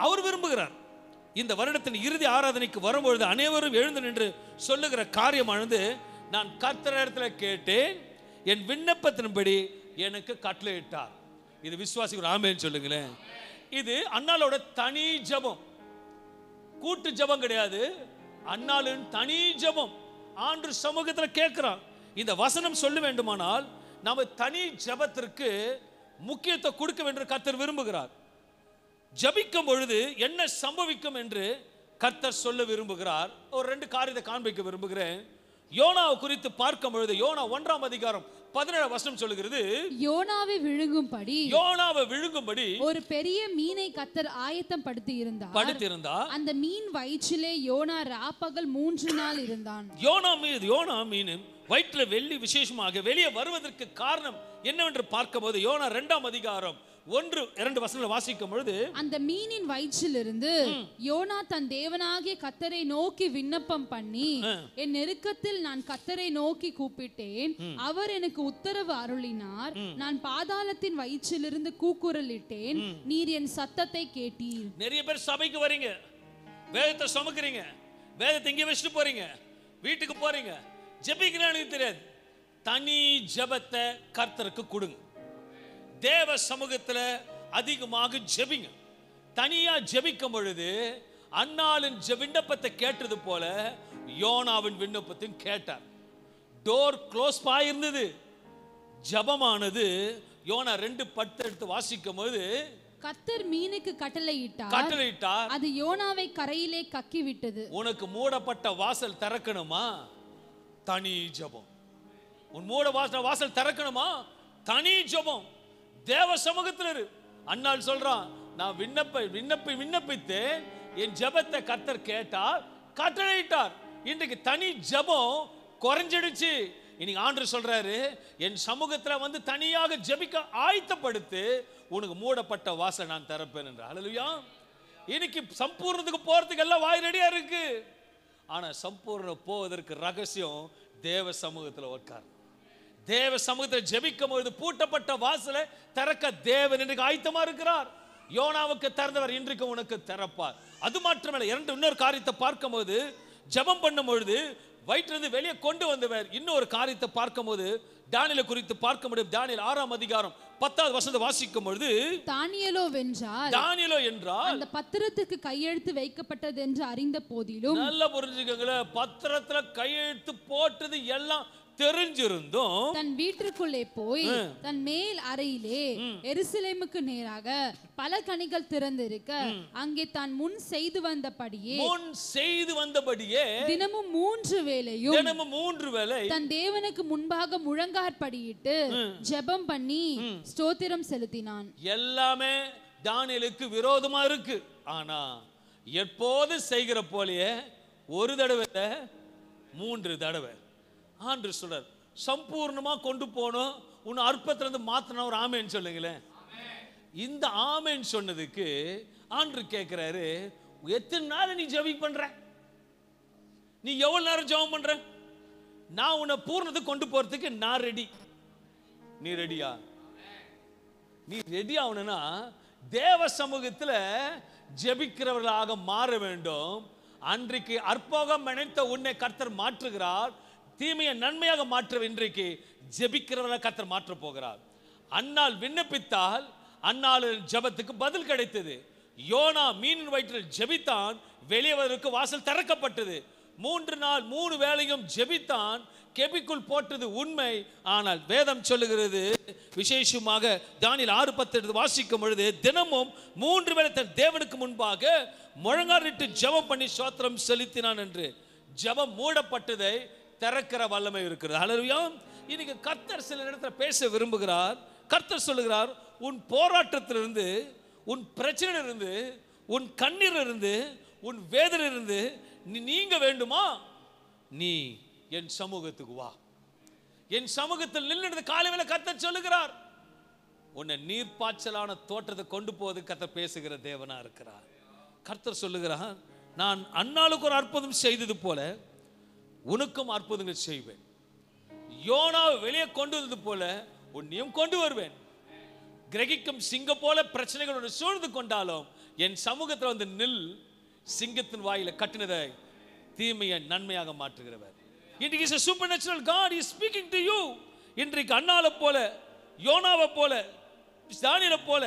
அவர் விரும்புகிறார். இந்த வருடத்தின் இறுதி ஆராதனைக்கு வரும்பொழுது அனைவரும் எழுந்து நின்று சொல்லுகிற காரியமானது, நான் கர்த்தரிடத்தில் கேட்டேன், என் விண்ணப்பத்தின்படி எனக்கு கட்டளையிட்டார். இது விசுவாசிகள் ஆமென் சொல்லுங்களேன். இது அன்னாளோட தனி ஜெபம், கூட்டு ஜெபம் கிடையாது. அன்னாளின் தனி ஜெபம் ஆண்டு சமூகத்தில் கேட்கிறான். இந்த வசனம் சொல்ல வேண்டுமானால் நாம தனி ஜெபத்திற்கு முக்கியத்துவம் கொடுக்க வேண்டும் கர்த்தர் விரும்புகிறார். ஜபிக்கும் பொழுது என்ன சம்பவிக்கும் என்று கர்த்தர் சொல்ல விரும்புகிறார். ஒரு 2 காரியத்தை காண்பிக்க விரும்புகிறேன். யோனாவை குறித்து பார்க்கும் பொழுது யோனா 1ஆம் அதிகாரம் 17 வசனம் சொல்லுகிறது, யோனாவை விழுங்கும்படி ஒரு பெரிய மீனை கர்த்தர் ஆயத்தம் படுத்தி இருந்தார். அந்த மீன் வயிற்றிலே யோனா ராப்பகல் 3 நாள் இருந்தான். யோனா மீன் வயிற்றுல வெள்ளி விசேஷமாக வெளியே வருவதற்கு காரணம் என்னவென்று பார்க்கும்போது யோனா 2ஆம் அதிகாரம் 1-2 வசனங்களை வாசிக்கும் பொழுது, அந்த மீனின் வயிற்றிலிருந்து யோனா தன் தேவனாகிய கர்த்தரை நோக்கி விண்ணப்பம் பண்ணி, என் நெருக்கத்தில் நான் கர்த்தரை நோக்கி கூப்பிட்டேன், அவர் எனக்கு உத்தரவு அருளினார், நான் பாதாளத்தின் வயிற்றிலிருந்து கூக்குரலிட்டேன், நீர் என் சத்தத்தை கேட்டீர். நிறைய பேர் சபைக்கு வரீங்க, வேதத்தை சுமக்கிறீங்க, வேதத்தை இங்கே வச்சுட்டு போறீங்க, வீட்டுக்கு போறீங்க, ஜெபிக்கிறேன்னு தெரியாது. தனி ஜெபத்தை கர்த்தருக்கு கொடுங்க. தேவ சமூகத்தில் அதிகமாக ஜெபிங்க. தனியா ஜெபிக்கும் பொழுது அன்னாளின் விண்ணப்பத்தை கேட்டது போல யோனாவின் விண்ணப்பத்தையும் கேட்டார். டோர் க்ளோஸ் ஆயிருந்தது, ஜபமானது யோனா 2:10 எடுத்து வாசிக்கும் போது, கர்த்தர் மீனுக்கு கட்டளையிட்டார், அது யோனாவை கரையிலே கக்கி விட்டது. உனக்கு மூடப்பட்ட வாசல் திறக்கணுமா? தனி ஜபம். உன் மூட வாசல் திறக்கணுமா? தனி ஜபம். தேவ சமூகத்தில் இரு. அன்னாள் சொல்றான், நான் விண்ணப்பித்தேன், என் ஜபத்தை கர்த்தர் கேட்டார், கட்டளையிட்டார். இன்றைக்கு தனி ஜபம் குறைஞ்சிடுச்சு. இன்னைக்கு ஆண்டவர் சொல்றாரு, என் சமூகத்துல வந்து தனியாக ஜெபிக்க ஆயத்தப்படுத்து, உனக்கு மூடப்பட்ட வாசல் நான் திறப்பேன் என்று. ஹல்லேலூயா. இன்னைக்கு சம்பூர்ணத்துக்கு போறதுக்கு எல்லாம் வாய் ரெடியா இருக்கு. ஆனா சம்பூர்ணம் போவதற்கு ரகசியம் தேவ சமூகத்துல உட்கார். தேவ சமூகத்தில் ஜெபிக்கும் பொழுது பூட்டப்பட்ட வாசலை திறக்க தேவன் இன்றைக்கு ஆயத்தமா இருக்கிறார். யோனாவுக்கு திறந்தவர் இன்றைக்கு உனக்கு திறப்பார். அது மாத்திரமல்ல, இன்னொரு காரியத்தை பார்க்கும் போது, ஜெபம் பண்ணும் பொழுது வயிற்றிலிருந்து வெளியே கொண்டு வந்தவர் இன்னொரு காரியத்தை பார்க்கும் போது, தானியேலை குறித்து பார்க்க முடியும். தானியேல் 6ஆம் அதிகாரம் 10வது வசனத்தை வாசிக்கும் பொழுது, தானியேலோ என்றால் அந்த பத்திரத்துக்கு கையெழுத்து வைக்கப்பட்டது என்று அறிந்த போதிலும், நல்ல புரிஞ்சுக்கங்களேன், பத்திரத்துல கையெழுத்து போட்டது எல்லாம் தெரிஞ்சிருந்தும் தன் வீட்டுக்குள்ளே போய் தன் மேல் அறையிலே எருசலேமுக்கு நேராக பல கனிகள் திறந்திருக்க, அங்கே தான் முன் செய்து வந்தபடியே தினமும் 3 வேளை தன் தேவனுக்கு முன்பாக முழங்காற்படியிட்டு ஜெபம் பண்ணி ஸ்தோத்திரம் செலுத்தினான். எல்லாமே தானியேலுக்கு விரோதமா இருக்கு. ஆனா எப்போது செய்கிற போலயே ஒரு தடவை 3 தடவை ஆண்டு சொல்றார், சம்பூர்ணமா கொண்டு போனோம், உன் அற்பத்திலிருந்து மாத்தின ஒரு ஆமேன்னு சொல்லுங்களேன். இந்த ஆமேன் சொன்னதுக்கு ஆண்டு கேட்கிறாரு, எத்தனை நாள் நீ ஜெபம் பண்ற? நீ எவ்வளவு நேரம் ஜெபம் பண்ற? நான் உன்னை பூர்ணத்துக்கு கொண்டு போறதுக்கு நான் ரெடி. நீ ரெடியா? நீ ரெடி ஆகணும்னா தேவ சமூகத்துல ஜெபிக்கிறவர்களாக மாற வேண்டும். அன்றைக்கு அற்போகம் நினைத்த உன்னை கர்த்தர் மாற்றுகிறார். தீமையை நன்மையாக மாற்ற இன்றைக்கு ஜெபிக்கிறவர்களாக கர்த்தர் மாற்ற போகிறார். அன்னாள் விண்ணப்பித்தால் அன்னாள் ஜெபத்துக்கு பதில் கிடைத்தது. யோனா மீனின் வயிற்றில் ஜெபித்தான், வெளியே வருவதற்கு வாசல் திறக்கப்பட்டது. 3 நாள் 3 வேளையும் ஜெபித்தான், கெபிக்குள் போட்டது உண்மை. ஆனால் வேதம் சொல்லுகிறது, விசேஷமாக தானியேல் 6:10 வாசிக்கும் பொழுது, தினமும் 3 வேளை தன் தேவனுக்கு முன்பாக முழங்காலிட்டு ஜெபம் பண்ணி ஸ்தோத்திரம் செலுத்தினான் என்று. ஜெபம் மூடப்பட்டதை திறக்கிற வல்லமை இருக்கிறது. ஹல்லேலூயா. இன்னைக்கு கர்த்தர் சில இடத்துல பேச விரும்புகிறார். கர்த்தர் சொல்லுகிறார், உன் போராட்டத்திலிருந்து, உன் பிரச்சனையிலிருந்து, உன் கண்ணீரிலிருந்து, உன் வேதனையிலிருந்து நீங்க வேண்டுமா? நீ என் சமூகத்துக்கு வா. என் சமூகத்தில் நின்று காலையில கர்த்தர் சொல்லுகிறார், உன்னை நீர்ப்பாய்ச்சலான தோற்றத்தை கொண்டு போவது கர்த்தர் பேசுகிற தேவனா இருக்கிறார். கர்த்தர் சொல்லுகிறார், நான் அன்னாளுக்கு ஒரு அற்புதம் செய்தது போல உனக்கும் அற்புதங்கள் செய்வேன். யோனாவை வெளியே கொண்டு வந்தது போல உன்னையும் கொண்டு வருவேன். கிரகிக்கும் சிங்கம் போல பிரச்சனைகளோடு சூழ்ந்து கொண்டாலும் என் சமூகத்தில் வந்து நில். சிங்கத்தின் வாயில கட்டினதை தீமையை நன்மையாக மாற்றுகிறவர். It is a supernatural God is speaking to you. இன்றைக்கு அன்னாளை போல, யோனாவை போல, தானியேலை போல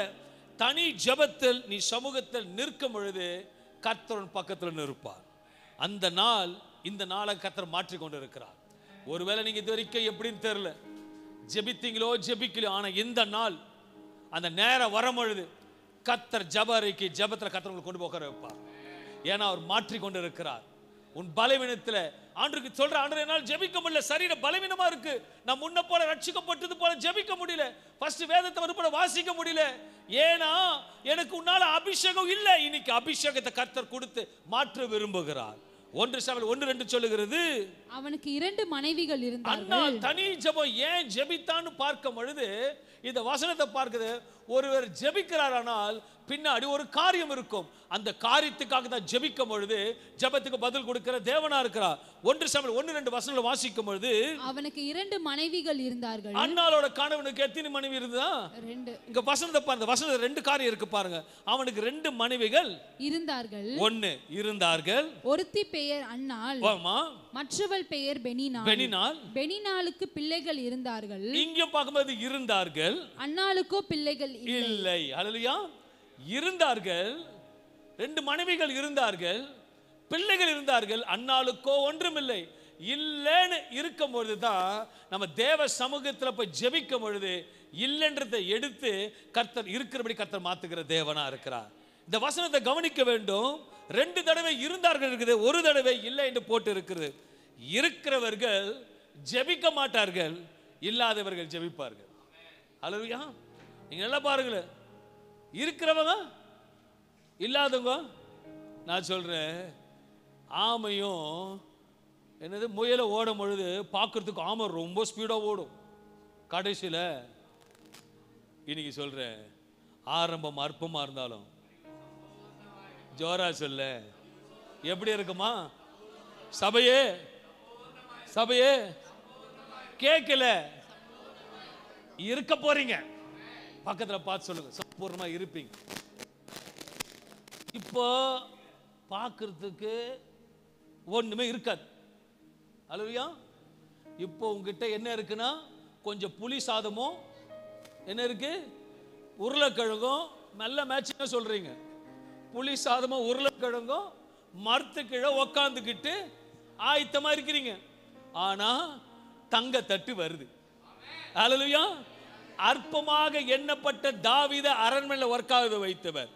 தனி ஜெபத்தில் நீ சமூகத்தில் நிற்கும் பொழுது கர்த்தர் பக்கத்தில் நிற்பார். அந்த நாள் இந்த நாளை கர்த்தர் மாற்றிக்கொண்டு இருக்கிறார். ஒருவேளை நீங்க இது வரைக்கும் எப்படின்னு தெரியல, ஜெபித்தீங்களோ ஜெபிக்கலையோ, ஆனா இந்த நாள் அந்த நேரம் வரும் பொழுது கர்த்தர் ஜெபறைக்கு ஜெபத்தில் கர்த்தர் உங்களை கொண்டு போக வைப்பார். ஏன்னா அவர் மாற்றிக்கொண்டு இருக்கிறார். உன் பலவீனத்துல ஆண்டவருக்கு சொல்ற, ஆண்டவரே என்னால் ஜெபிக்க முடியல, சரீர பலவீனமா இருக்கு, நான் முன்ன போல ரட்சிக்கப்பட்டது போல ஜெபிக்க முடியல, ஃபர்ஸ்ட் வேதத்தை மறுபடியும் வாசிக்க முடியல, ஏன்னா எனக்கு உன்னால அபிஷேகம் இல்லை. இன்னைக்கு அபிஷேகத்தை கர்த்தர் கொடுத்து மாற்ற விரும்புகிறார். 1 சாமுவேல் 1:2 சொல்லுகிறது, அவனுக்கு 2 மனைவிகள் இருந்தார்கள். தனி ஜெபம் ஏன் ஜெபித்தான்னு பார்க்கும் பொழுது இந்த வசனத்தை பார்க்குது. ஒருவர் ஜெபிக்கிறாரானால் பின்னாடி ஒரு காரியம் இருக்கும். அந்த காரியத்துக்காக தான் ஜெபிக்கும் பொழுது ஜெபத்துக்கு பதில் கொடுக்கிற தேவனா இருக்கிறார். 1 சாமுவேல் 1:2 வசனங்களை வாசிக்கும் பொழுது, அவனுக்கு 2 மனைவிகள் இருந்தார்கள். அன்னாளோட கணவனுக்கு எத்தனை மனைவி இருந்தா? 2. இங்க வசனத்தை பாருங்க, வசனத்துல 2 காரியம் இருக்கு பாருங்க. அவனுக்கு 2 மனைவிகள் இருந்தார்கள். 1 இருந்தார்கள். ஒருத்தி பெயர் அன்னாள், மற்றவள் பெயர் பெனினாள். பெனினாளுக்கு பிள்ளைகள் இருந்தார்கள். இங்க பார்க்கும்போது இருந்தார்கள், அன்னாளுக்கோ பிள்ளைகள் இல்லை. ஹல்லேலூயா. இருந்தார்கள், 2 மனைவிகள் இருந்தார்கள், பிள்ளைகள் இருந்தார்கள். அன்னாளுக்கோ ஒன்றுமில்லை. இல்லைன்னு இருக்கும் பொழுது தான் நம்ம தேவ சமூகத்தில் போய் ஜெபிக்கும் பொழுது இல்லைன்றதை எடுத்து கர்த்தர் இருக்கிறபடி கர்த்தர் மாத்துகிற தேவனா இருக்கிறார். இந்த வசனத்தை கவனிக்க வேண்டும். 2 தடவை இருந்தார்கள் இருக்குது, ஒரு தடவை இல்லை என்று போட்டு இருக்கிறது. இருக்கிறவர்கள் ஜெபிக்க மாட்டார்கள், இல்லாதவர்கள் ஜெபிப்பார்கள். அல்லேலூயா. நீங்க நல்லா பாருங்களேன், இருக்கிறவங்க இல்லாதவங்க. நான் சொல்றேன், ஆமையும் என்னது முயலை ஓடும் பொழுது பார்க்கறதுக்கு ஆமை ரொம்ப ஸ்பீடா ஓடும். கடைசியில் இன்னைக்கு சொல்றேன், ஆரம்பம் அற்பமா இருந்தாலும் ஜோரா சொல்ல எப்படி இருக்குமா? சபையே சபையே கேட்கல, இருக்க போறீங்க. பக்கத்துல பார்த்து சொல்லுங்க, சம்பூர்ணமா இருப்பீங்க. இப்போ பார்க்கறதுக்கு ஒண்ணுமே இருக்காது. அல்லேலூயா. இப்போ உங்ககிட்ட என்ன இருக்குன்னா, கொஞ்சம் புளி சாதமும் என்ன இருக்கு, உருளைக்கிழங்கும். நல்ல மேட்சிங்கா சொல்றீங்க. புளி சாதமும் உருளைக்கிழங்கும் மரத்து கீழே உக்காந்துக்கிட்டு ஆயத்தமா இருக்கிறீங்க. ஆனா தங்க தட்டு வருது. அல்லேலூயா. அற்பமாக எண்ணப்பட்ட தாவீதை அரண்மனையில் ஒர்க்காக வைத்தவர்,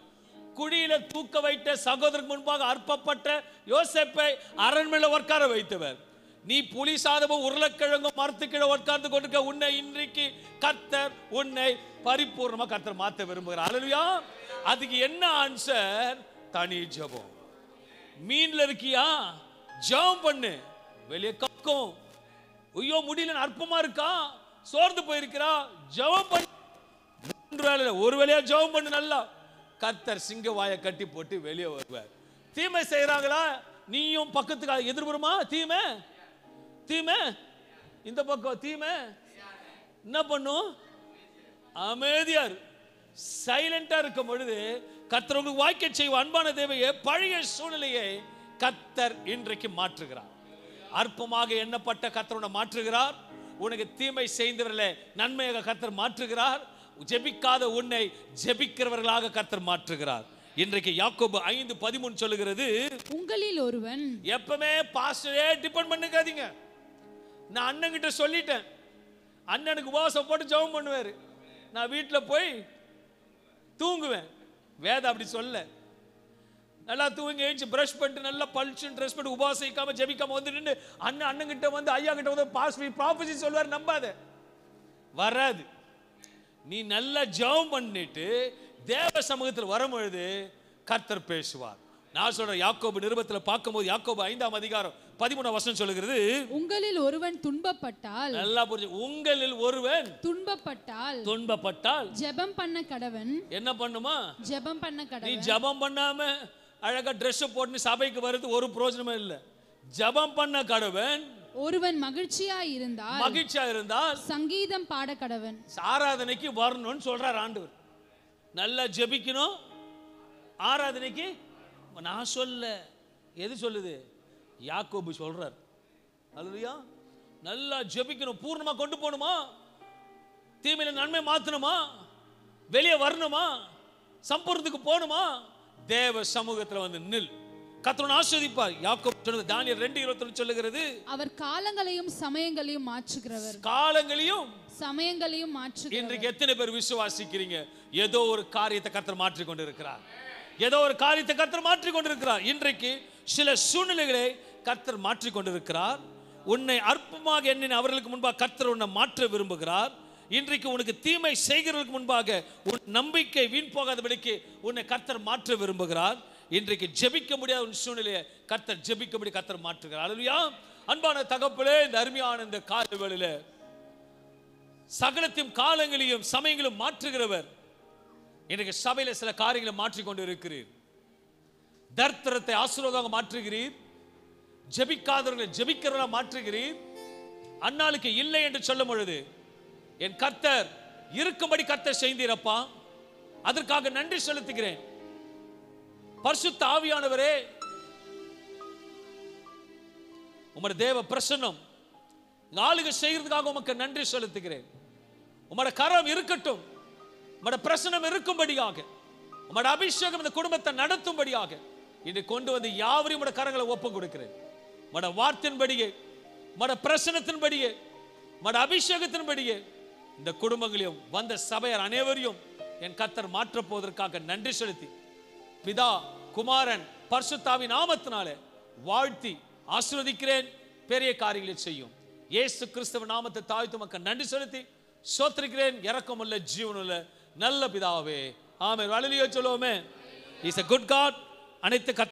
குழியில தூக்க வைத்த சகோதரருக்கு முன்பாக அற்பப்பட்ட யோசேப்பை அரண்மனையில் உட்கார வைத்தவர். நீ புலி சாதமும் உருளைக்கிழங்கும் மரத்துக்கிழ உட்கார்ந்து கொண்டிருக்க உன்னை இன்றைக்கு கர்த்தர் உன்னை பரிபூர்ணமா கர்த்தர் மாற்ற விரும்புகிறார். அல்லேலூயா. அதுக்கு என்ன ஆன்சர்? தனி ஜெபம். மீன்ல இருக்கியா, ஜெபம் பண்ணு. வெளியே கக்கும், ஐயோ முடியல, அற்பமா இருக்கா, சோர்ந்து போயிருக்கிறா, ஜெபம் பண்ணு. 3 வேளை ஒரு வேளையா ஜெபம் பண்ணு. நல்லா கர்த்தர் சிங்க வாயை கட்டி போட்டு வெளியே வருவார். தீமை செய்யறாங்களா, நீயும் பக்கத்துக்கு எதிர்புறமா தீமை தீமை, இந்த பக்கம் தீமை, என்ன பண்ணும்? அமைதியா சைலண்டா இருக்கும் பொழுது கர்த்தர் உங்களுக்கு வாய்க்க செய்வோம். அன்பான தேவையே, பழைய சூழ்நிலையை கர்த்தர் இன்றைக்கு மாற்றுகிறார். அற்பமாக எண்ணப்பட்ட கர்த்தரோட மாற்றுகிறார். உனக்கு தீமை செய்தவர்களே நன்மையாக கர்த்தர் மாற்றுகிறார். ஜெபிக்காத உன்னை ஜெபிக்கிறவர்களாக கர்த்தர் மாற்றுகிறார். இன்றைக்கு யாக்கோபு 5:13 சொல்லுகிறது, உங்களில் ஒருவன். எப்பவுமே பாஸ்டரே டிபெண்ட் பண்ணிக்காதீங்க. நான் அண்ணன் கிட்ட சொல்லிட்டேன், அண்ணனுக்கு உபவாசம் போட்டு ஜெபம் பண்ணுவாரு, நான் வீட்டில் போய் தூங்குவேன். வேதம் அப்படி சொல்ல. நல்லா தூங்கி எழுந்து பிரஷ் பண்ணிட்டு நல்லா பளிச்சுன்னு ட்ரெஸ் பண்ணி உபவாசிக்காம ஜெபிக்காம வந்துட்டு அண்ணன் கிட்ட வந்து ஐயா கிட்ட வந்து பாஸ்டர் ப்ராஃபஸி சொல்வார், நம்பாத, வராது. நீ நல்லா ஜெபம் பண்ணிட்டு தேவ சமூகத்தில் வரும்பொழுது கர்த்தர் பேசுவார். நான் சொல்றேன், யாக்கோபு நிருபத்தில் பார்க்கும்போது யாக்கோபு 5:13 சொல்லுகிறது, உங்களில் ஒருவன் துன்பப்பட்டால், நல்லா புரிஞ்சு, உங்களில் ஒருவன் துன்பப்பட்டால் ஜெபம் பண்ண கடவன். என்ன பண்ணுமா? ஜெபம் பண்ண கடவன். நீ ஜெபம் பண்ணாம அழகா Dress போட்டு சபைக்கு வருது ஒரு பிரயோஜனமே இல்லை. ஜெபம் பண்ண கடவன். ஒருவன் மகிழ்ச்சியா இருந்தால் சங்கீதம் பாட கடவன். ஆராதனைக்கு வரணும்னு சொல்றார் ஆண்டவர். நல்லா ஜெபிக்கணும், ஆராதனைக்கு. நான் சொல்ல, எது சொல்லுது? யாக்கோபு சொல்றார். அல்லேலூயா. நல்லா ஜெபிக்கணும், பூர்ணமா கொண்டு போகணுமா, தீமையில நன்மை மாத்தணுமா, வெளியே வரணுமா, சம்பூர்ணத்துக்கு போகணுமா, தேவ சமூகத்தில் வந்து நில், கர்த்தர் ஆசீர்வதிப்பார். யாக்கோபு சொன்னது தானியேல் 2:21 சொல்லுகிறது, அவர் காலங்களையும் சமயங்களையும் மாற்றுகிறவர். காலங்களையும் சமயங்களையும் மாற்றுகிறவர். இன்றைக்கு எத்தனை பேர் விசுவாசிக்கிறீங்க? ஏதோ ஒரு காரியத்தை கர்த்தர் மாற்றிக் கொண்டிருக்கிறார். ஏதோ ஒரு காரியத்தை கர்த்தர் மாற்றிக் கொண்டிருக்கிறார். இன்றைக்கு சில சூழ்நிலைகளை கர்த்தர் மாற்றிக் கொண்டிருக்கிறார். உன்னை அற்பமாக எண்ணின அவர்களுக்கு முன்பாக கர்த்தர் உன்னை மாற்ற விரும்புகிறார். இன்றைக்கு உனக்கு தீமை செய்கிறவர்களுக்கு முன்பாக உன் நம்பிக்கை வீண் போகாதபடிக்கு உன்னை கர்த்தர் மாற்ற விரும்புகிறார். இன்றைக்கு ஜெபிக்க முடியாத உன் சூழ்நிலையை கர்த்தர் ஜெபிக்கும்படி கர்த்தர் மாற்றுகிறார். அல்லேலூயா. அன்பான தகப்பனே, இந்த அருமையான இந்த கால வேளையிலே சகலத்தையும் காலங்களையும் சமயங்களும் மாற்றுகிறவர். இன்றைக்கு சபையில சில காரியங்களை மாற்றிக்கொண்டு இருக்கிறீர். தர்த்தரத்தை ஆசீர்வாதமாக மாற்றுகிறீர். ஜெபிக்காதவர்களை ஜெபிக்கிறவர்களாக மாற்றுகிறீர். அன்னாளுக்கு இல்லை என்று சொல்லும் பொழுது என் கர்த்தர் இருக்கும்படி கர்த்தர் செய்தீரப்பா, அதற்காக நன்றி செலுத்துகிறேன். பரிசுத்த ஆவியானவரே, உம்முடைய தேவ பிரசன்னம் ஆளுகை செய்கிறதுக்காக உமக்கு நன்றி செலுத்துகிறேன். உம்முடைய கரம் இருக்கட்டும், உம்முடைய பிரசன்னம் இருக்கும்படியாக, உம்முடைய அபிஷேகம் இந்த குடும்பத்தை நடத்தும்படியாக இன்று கொண்டு வந்து யாவரையும் உம்முடைய கரங்களை ஒப்பு கொடுக்கிறேன். உம்முடைய வார்த்தையின்படியே மட பிரசனத்தின்படியே மட அபிஷேகத்தின்படியே இந்த குடும்பங்களையும் வந்த சபையார் அனைவரையும் என் கர்த்தர் மாற்ற போவதற்காக நன்றி செலுத்தி பிதா குமாரன் பரிசுத்தாவின் நாமத்தினாலே வாழ்த்தி ஆசீர்வதிக்கிறேன். பெரிய காரியங்களை செய்யும் இயேசு கிறிஸ்துவின் நாமத்தை தாழ்த்து மக்கள் நன்றி செலுத்தி ஸ்தோத்திரிக்கிறேன். இரக்கமுள்ள ஜீவனுள்ள நல்ல பிதாவே, ஆமென். ஹல்லேலூயா சொல்லுவோமே. He is a good God. அனைத்து